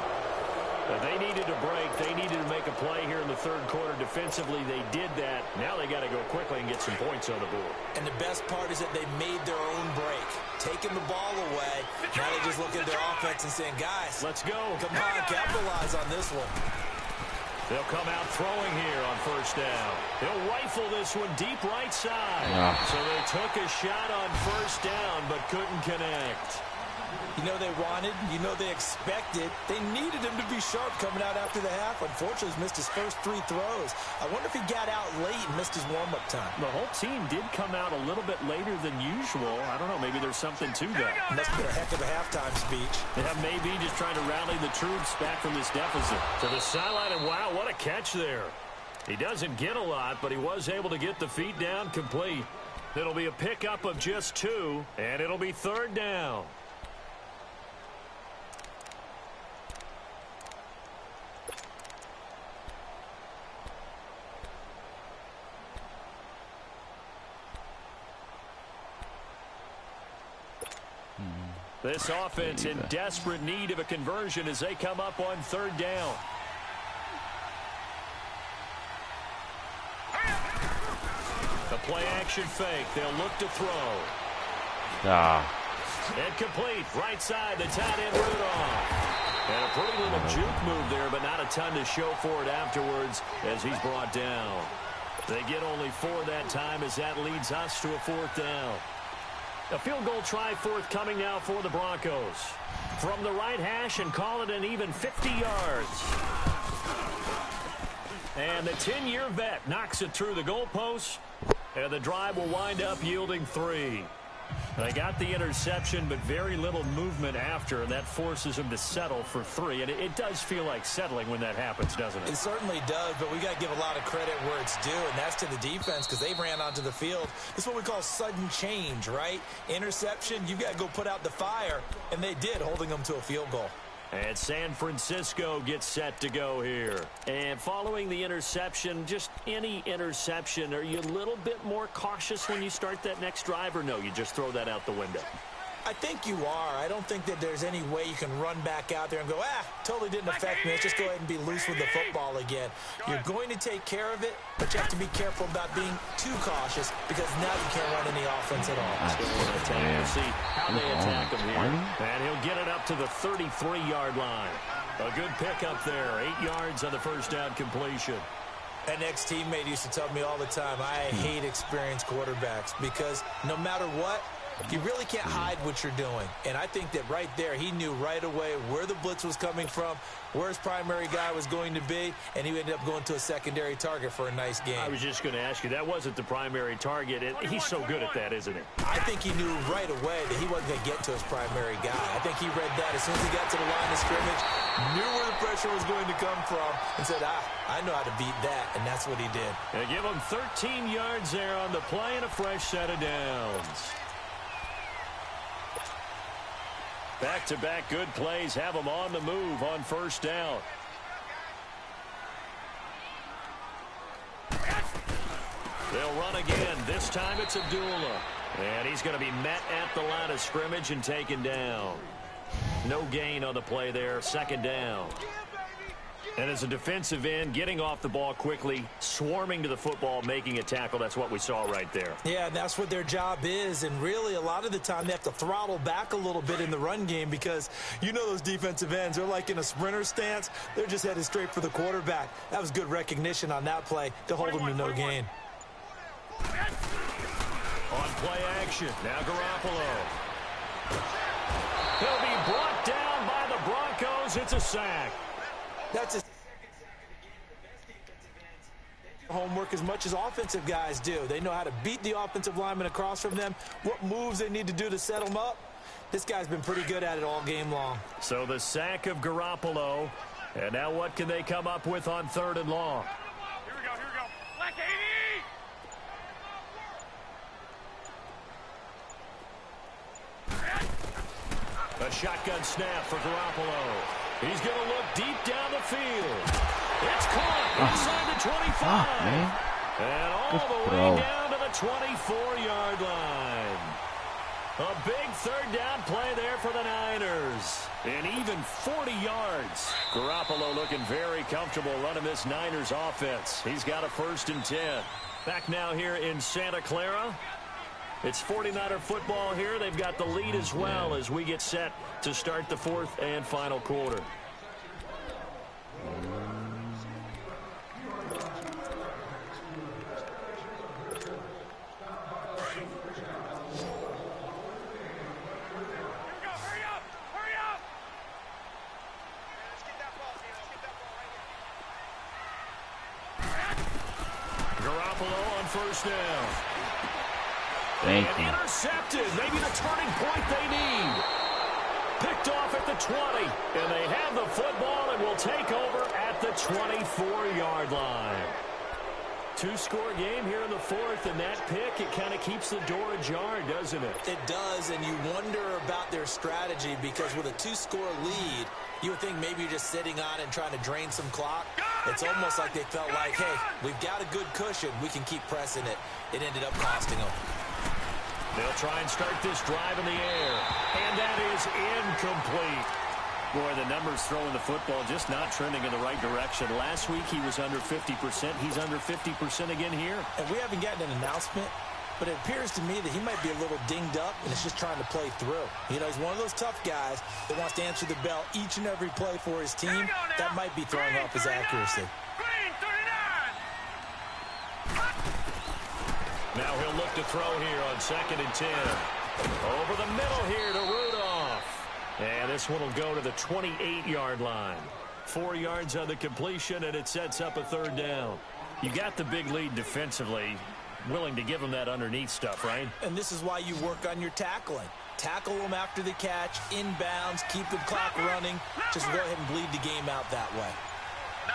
They needed a break. They needed to make a play here in the third quarter. Defensively, they did that. Now they got to go quickly and get some points on the board. And the best part is that they made their own break. Taking the ball away. Now they just look at their offense and saying, guys, let's go. Come on, capitalize on this one. They'll come out throwing here on first down. They'll rifle this one deep right side. Yeah. So they took a shot on first down but couldn't connect. You know they wanted, you know they expected. They needed him to be sharp coming out after the half. Unfortunately, he's missed his first 3 throws. I wonder if he got out late and missed his warm-up time. The whole team did come out a little bit later than usual. I don't know, maybe there's something to that. Must have been a heck of a halftime speech. Yeah, maybe just trying to rally the troops back from this deficit. To the sideline, and wow, what a catch there. He doesn't get a lot, but he was able to get the feet down complete. It'll be a pickup of just 2, and it'll be third down. This offense in desperate need of a conversion as they come up on third down. The play-action fake. They'll look to throw. And complete. Right side, the tight end Rudolph. And a pretty little juke move there, but not a ton to show for it afterwards as he's brought down. They get only 4 that time as that leads us to a fourth down. A field goal try forthcoming now for the Broncos. From the right hash and call it an even 50 yards. And the 10-year vet knocks it through the goalpost. And the drive will wind up yielding 3. They got the interception, but very little movement after, and that forces them to settle for 3. And it does feel like settling when that happens, doesn't it? It certainly does, but we got to give a lot of credit where it's due, and that's to the defense because they ran onto the field. This is what we call sudden change, right? Interception, you got to go put out the fire, and they did, holding them to a field goal. And San Francisco gets set to go here. And following the interception, just any interception, are you a little bit more cautious when you start that next drive, or no, you just throw that out the window? I think you are. I don't think that there's any way you can run back out there and go, totally didn't affect me. Let's just go ahead and be loose with the football again. You're going to take care of it, but you have to be careful about being too cautious because now you can't run any offense at all. We'll see how they attack him here. And he'll get it up to the 33-yard line. A good pickup there. 8 yards on the first down completion. An ex-teammate used to tell me all the time, I hate experienced quarterbacks because no matter what, you really can't hide what you're doing. And I think that right there, he knew right away where the blitz was coming from, where his primary guy was going to be, and he ended up going to a secondary target for a nice game. I was just going to ask you, that wasn't the primary target. He's so good at that, isn't he? I think he knew right away that he wasn't going to get to his primary guy. I think he read that as soon as he got to the line of scrimmage, knew where the pressure was going to come from, and said, I know how to beat that, and that's what he did. They give him 13 yards there on the play and a fresh set of downs. Back-to-back good plays have them on the move on first down. They'll run again. This time it's Abdullah. And he's going to be met at the line of scrimmage and taken down. No gain on the play there. Second down. And as a defensive end, getting off the ball quickly, swarming to the football, making a tackle, that's what we saw right there. Yeah, that's what their job is. And really, a lot of the time, they have to throttle back a little bit in the run game because you know those defensive ends, they're like in a sprinter stance. They're just headed straight for the quarterback. That was good recognition on that play to hold them to no gain. On play action, now Garoppolo. He'll be brought down by the Broncos. It's a sack. That's his homework as much as offensive guys do. They know how to beat the offensive lineman across from them, what moves they need to do to set them up. This guy's been pretty good at it all game long. So the sack of Garoppolo. And now what can they come up with on third and long? Here we go. Black 80! A shotgun snap for Garoppolo. He's going to look deep down the field. It's caught inside the 25. And all the way down to the 24-yard line. A big third down play there for the Niners. And even 40 yards. Garoppolo looking very comfortable running this Niners offense. He's got a 1st and 10. Back now here in Santa Clara. It's 49er football here. They've got the lead as well as we get set to start the 4th and final quarter. Garoppolo on 1st down. Thank you. Intercepted. Maybe the turning point they need. Picked off at the 20. And they have the football and will take over at the 24-yard line. 2-score game here in the 4th, and that pick, it kind of keeps the door ajar, doesn't it? It does, and you wonder about their strategy because with a 2-score lead, you would think maybe you're just sitting on and trying to drain some clock. It's almost like they felt like, hey, we've got a good cushion. We can keep pressing it. It ended up costing them. They'll try and start this drive in the air, and that is incomplete. Boy, the numbers throwing the football just not trending in the right direction. Last week he was under 50%. He's under 50% again here. And we haven't gotten an announcement, but it appears to me that he might be a little dinged up and is just trying to play through. You know, he's one of those tough guys that wants to answer the bell each and every play for his team. That might be throwing off his accuracy. Now he'll look to throw here on 2nd and 10. Over the middle here to Rudolph. And this one will go to the 28-yard line. 4 yards on the completion, and it sets up a 3rd down. You got the big lead defensively. Willing to give them that underneath stuff, right? And this is why you work on your tackling. Tackle them after the catch, inbounds, keep the clock running. Just go ahead and bleed the game out that way. No.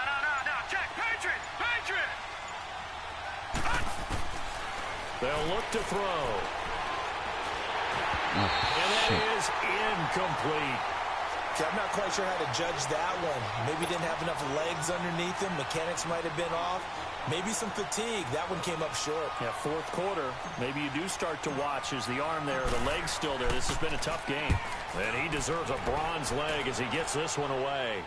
Check. Patriot. They'll look to throw. And that is incomplete. Okay, I'm not quite sure how to judge that one. Maybe didn't have enough legs underneath him. Mechanics might have been off. Maybe some fatigue. That one came up short. Yeah, 4th quarter. Maybe you do start to watch as the arm there, the leg's still there. This has been a tough game. And he deserves a bronze leg as he gets this one away.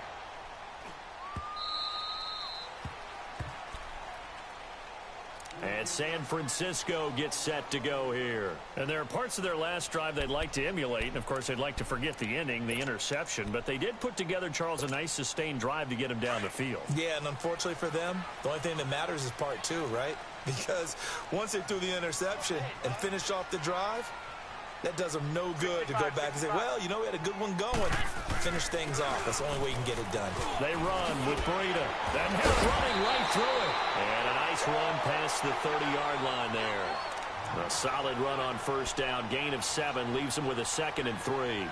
And San Francisco gets set to go here. And there are parts of their last drive they'd like to emulate. And, of course, they'd like to forget the ending, the interception. But they did put together, Charles, a nice sustained drive to get him down the field. Yeah, and unfortunately for them, the only thing that matters is part 2, right? Because once they threw the interception and finished off the drive, that does them no good to go back and say, well, you know, we had a good one going. Finish things off. That's the only way you can get it done. They run with Breida. Then hit running right through it. And a nice run past the 30-yard line there. A solid run on 1st down. Gain of 7 leaves them with a 2nd and 3.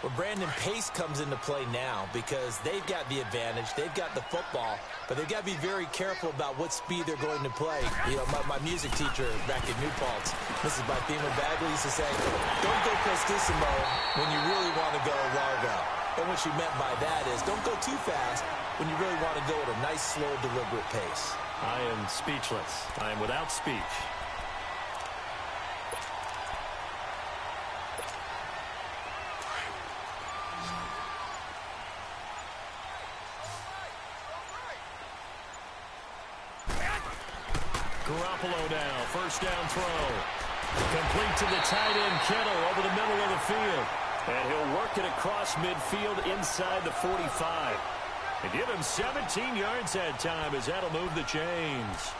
Well, Brandon, pace comes into play now because they've got the advantage. They've got the football, but they've got to be very careful about what speed they're going to play. You know, my music teacher back at New Paltz, Mrs. Bythema Bagley, used to say, don't go prestissimo when you really want to go largo. And what she meant by that is don't go too fast when you really want to go at a nice, slow, deliberate pace. I am speechless. I am without speech. Garoppolo now, 1st down throw. Complete to the tight end, Kittle, over the middle of the field. And he'll work it across midfield inside the 45. And give him 17 yards that time as that'll move the chains.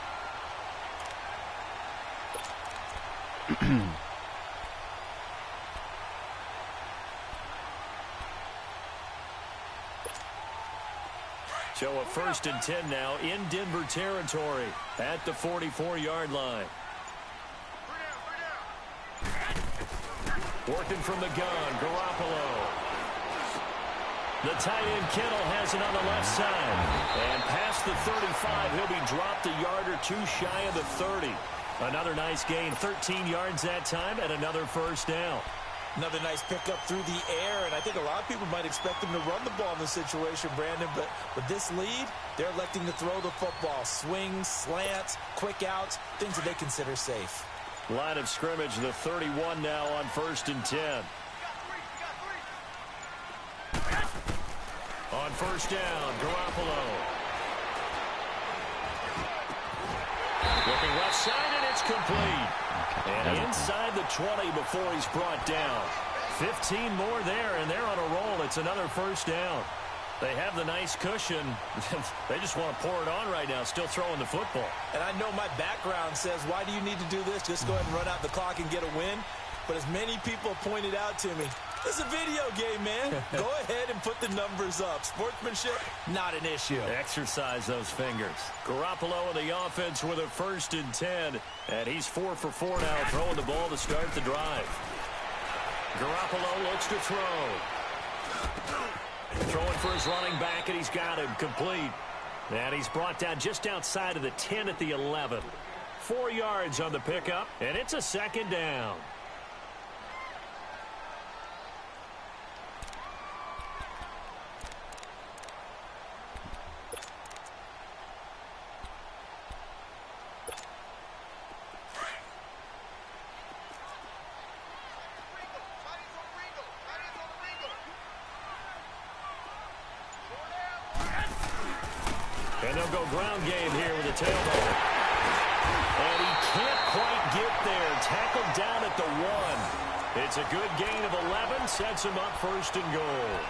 So a 1st and 10 now in Denver territory at the 44-yard line. Working from the gun, Garoppolo. The tight end Kittle has it on the left side. And past the 35, he'll be dropped a yard or 2 shy of the 30. Another nice gain, 13 yards that time, and another 1st down. Another nice pickup through the air, and I think a lot of people might expect them to run the ball in this situation, Brandon, but with this lead, they're electing to throw the football. Swings, slants, quick outs, things that they consider safe. Line of scrimmage, the 31 now on 1st and 10. On 1st down, Garoppolo. Looking left side, and it's complete. And inside the 20 before he's brought down. 15 more there, and they're on a roll. It's another 1st down. They have the nice cushion. They just want to pour it on right now, still throwing the football. And I know my background says, why do you need to do this? Just go ahead and run out the clock and get a win. But as many people pointed out to me, this is a video game, man. Go ahead and put the numbers up. Sportsmanship, not an issue. Exercise those fingers. Garoppolo and the offense with a 1st and 10. And he's 4 for 4 now, throwing the ball to start the drive. Garoppolo looks to throw. Throwing for his running back, and he's got him complete. And he's brought down just outside of the 10 at the 11. 4 yards on the pickup, and it's a 2nd down. And they'll go ground game here with a tailback. And he can't quite get there. Tackled down at the 1. It's a good gain of 11. Sets him up 1st and goal.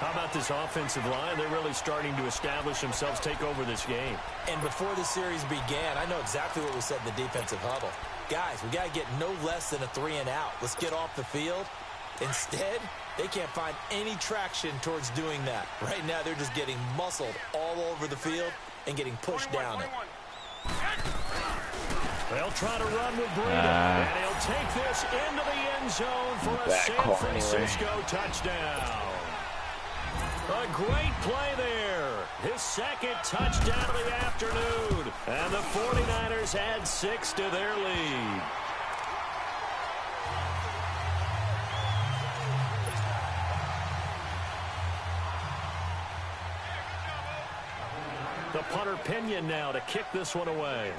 How about this offensive line? They're really starting to establish themselves, take over this game. And before the series began, I know exactly what we said in the defensive huddle. Guys, we got to get no less than a 3 and out. Let's get off the field. Instead, they can't find any traction towards doing that. Right now, they're just getting muscled all over the field and getting pushed down it. They'll try to run with Breida, and he'll take this into the end zone for a San Francisco touchdown. A great play there. His 2nd touchdown of the afternoon. And the 49ers add 6 to their lead. The punter Pinion now to kick this one away.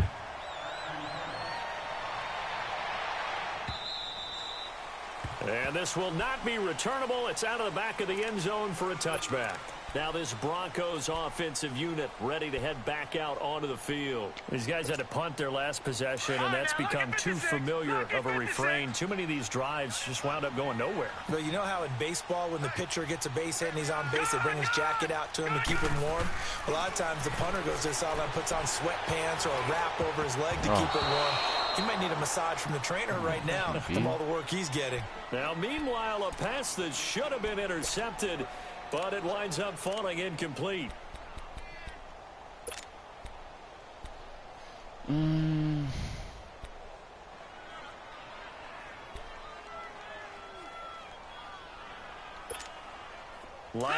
And this will not be returnable. It's out of the back of the end zone for a touchback. Now this Broncos offensive unit ready to head back out onto the field. These guys had to punt their last possession, and that's become too familiar of a refrain. Too many of these drives just wound up going nowhere. Well, you know how in baseball when the pitcher gets a base hit and he's on base, they bring his jacket out to him to keep him warm? A lot of times the punter goes to the sideline, puts on sweatpants or a wrap over his leg to keep it warm. He might need a massage from the trainer right now from all the work he's getting. Now, meanwhile, a pass that should have been intercepted, but it winds up falling incomplete. Line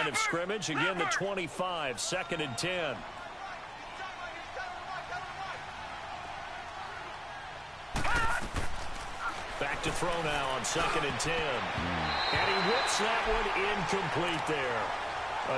of scrimmage, again the 25, 2nd and 10. Back to throw now on 2nd and 10. And he whips that one incomplete there.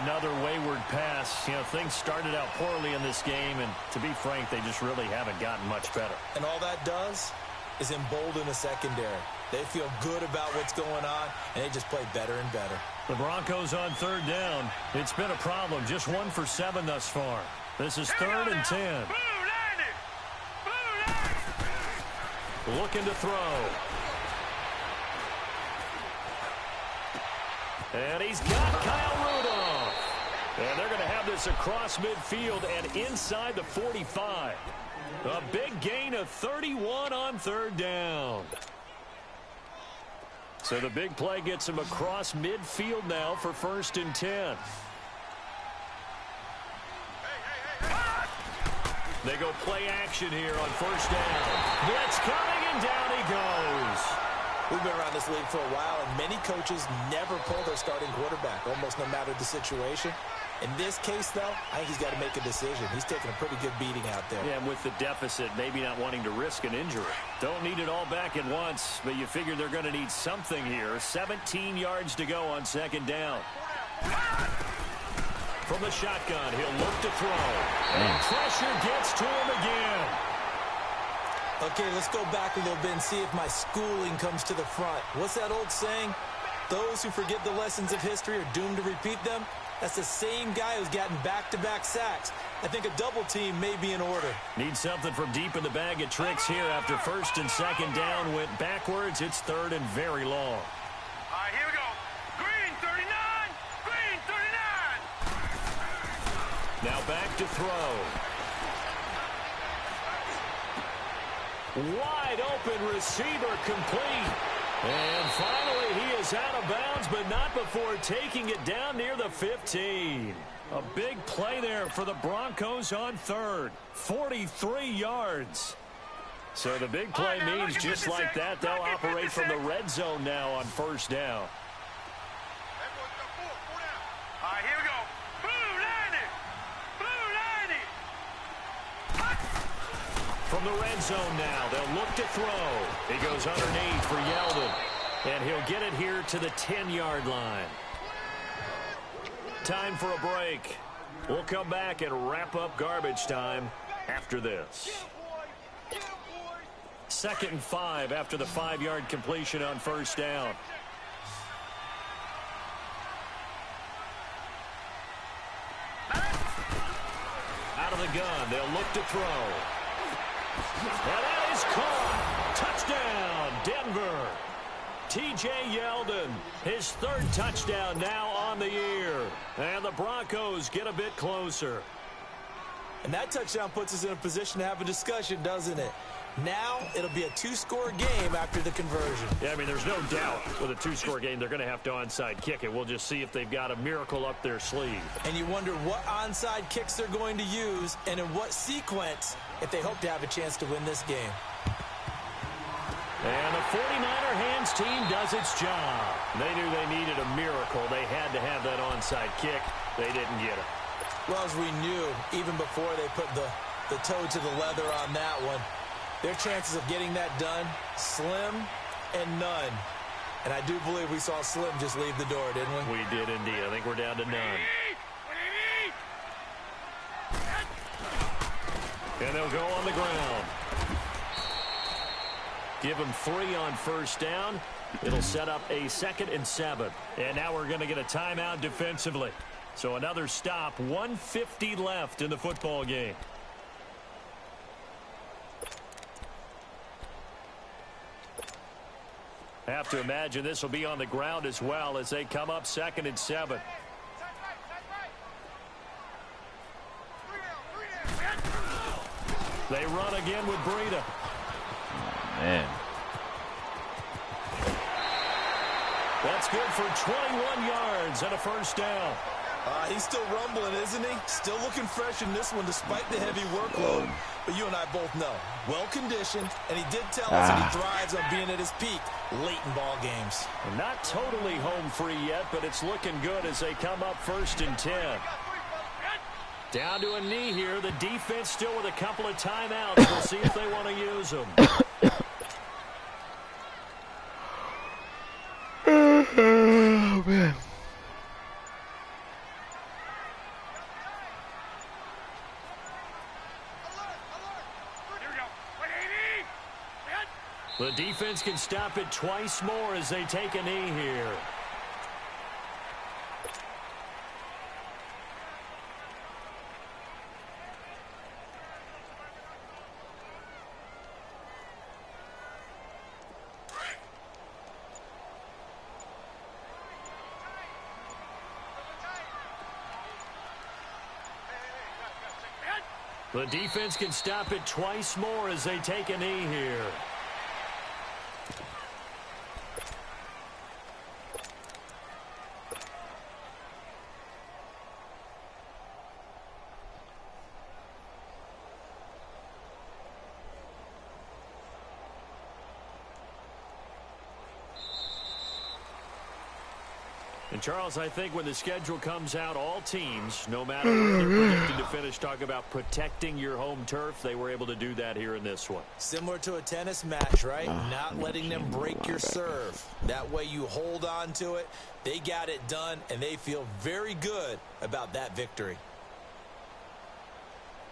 Another wayward pass. You know, things started out poorly in this game, and to be frank, they just really haven't gotten much better. And all that does is embolden the secondary. They feel good about what's going on, and they just play better and better. The Broncos on 3rd down. It's been a problem. Just 1 for 7 thus far. This is 3rd and 10. Looking to throw. And he's got Kyle Rudolph. And they're going to have this across midfield and inside the 45. A big gain of 31 on 3rd down. So the big play gets him across midfield now for 1st and 10. They go play action here on 1st down. Blitz coming, and down he goes. We've been around this league for a while, and many coaches never pull their starting quarterback, almost no matter the situation. In this case, though, I think he's got to make a decision. He's taking a pretty good beating out there. Yeah, and with the deficit, maybe not wanting to risk an injury. Don't need it all back at once, but you figure they're going to need something here. 17 yards to go on second down. From the shotgun, he'll look to throw. And pressure gets to him again. Okay, let's go back a little bit and see if my schooling comes to the front. What's that old saying? Those who forget the lessons of history are doomed to repeat them. That's the same guy who's gotten back-to-back sacks. I think a double team may be in order. Need something from deep in the bag of tricks here after first and second down went backwards. It's third and very long. All right, here we go. Green 39. Green 39. Now back to throw. Wide open receiver complete. And finally, he is out of bounds, but not before taking it down near the 15. A big play there for the Broncos on third. 43 yards. So the big play means just like that, they'll operate from the red zone now on first down. All right, here we go. Blue 90. Blue 90. From the red zone now, they'll look to throw. He goes underneath for Yeldon. And he'll get it here to the 10-yard line. Time for a break. We'll come back and wrap up garbage time after this. 2nd and 5 after the 5-yard completion on first down. Out of the gun, they'll look to throw. And that is caught. Touchdown, Denver. T.J. Yeldon, his 3rd touchdown now on the year. And the Broncos get a bit closer. And that touchdown puts us in a position to have a discussion, doesn't it? Now it'll be a 2-score game after the conversion. Yeah, I mean, there's no doubt with a 2-score game they're going to have to onside kick it. We'll just see if they've got a miracle up their sleeve. And you wonder what onside kicks they're going to use and in what sequence if they hope to have a chance to win this game. And the 49er hands team does its job. They knew they needed a miracle. They had to have that onside kick. They didn't get it. Well, as we knew, even before they put the toe to the leather on that one, their chances of getting that done, slim and none. And I do believe we saw Slim just leave the door, didn't we? We did indeed. I think we're down to none. And they'll go on the ground. Give them 3 on first down. It'll set up a 2nd and 7. And now we're going to get a timeout defensively. So another stop. 1:50 left in the football game. Have to imagine this will be on the ground as well as they come up 2nd and 7. They run again with Breida. Man. That's good for 21 yards and a first down. He's still rumbling, isn't he? Still looking fresh in this one despite the heavy workload. But you and I both know, well-conditioned, and he did tell us that he thrives on being at his peak late in ball games. Not totally home free yet, but it's looking good as they come up 1st and 10. Down to a knee here. The defense still with a couple of timeouts. We'll see if they want to use them. Oh, man. The defense can stop it twice more as they take a knee here. The defense can stop it twice more as they take a knee here. And, Charles, I think when the schedule comes out, all teams, no matter where they're predicted to finish, talk about protecting your home turf. They were able to do that here in this one. Similar to a tennis match, right? Not letting them break your serve. That way you hold on to it. They got it done, and they feel very good about that victory.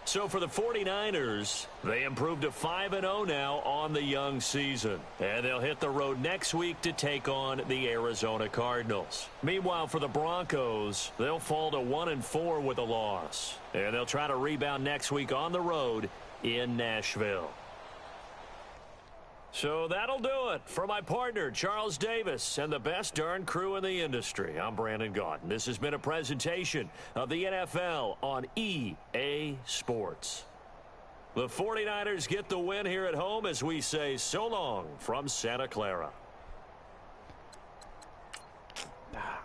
So for the 49ers, they improved to 5-0 now on the young season. And they'll hit the road next week to take on the Arizona Cardinals. Meanwhile, for the Broncos, they'll fall to 1-4 with a loss. And they'll try to rebound next week on the road in Nashville. So that'll do it for my partner, Charles Davis, and the best darn crew in the industry. I'm Brandon Gaudin. This has been a presentation of the NFL on EA Sports. The 49ers get the win here at home as we say so long from Santa Clara.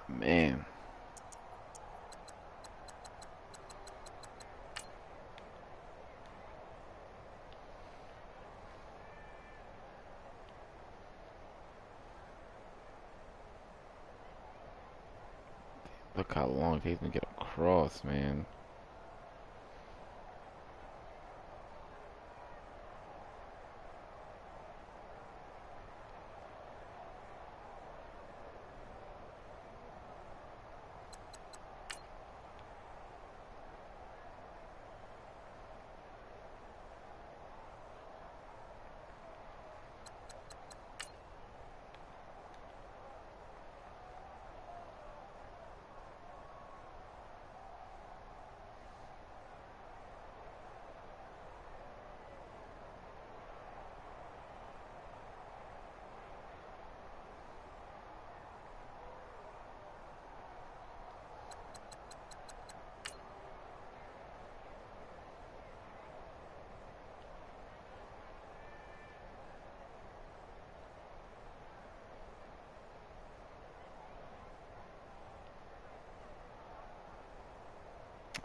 Man. Look how long he's gonna get across, man.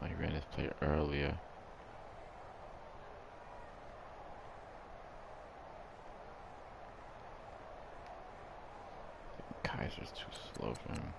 I ran this play earlier. Kaiser's too slow for him.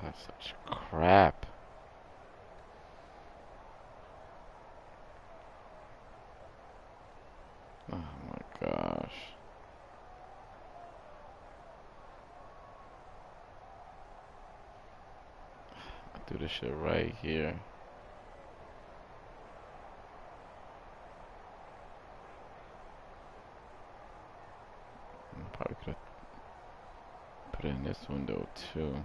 That's such crap. Oh my gosh. I do this shit right here. I probably could have put it in this window too.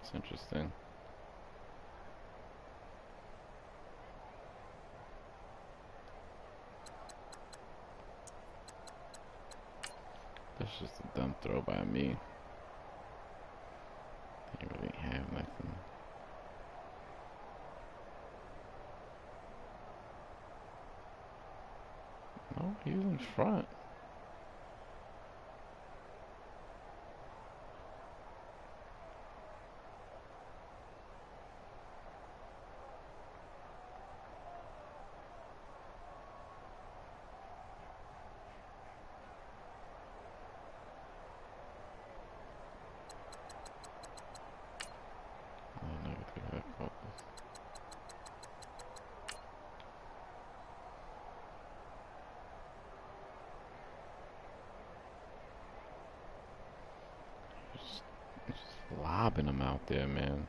It's interesting. That's just a dumb throw by me. Didn't really have nothing. No, he was in front. mobbing them out there, man.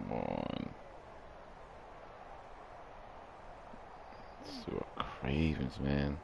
Come on. So Cravens, man.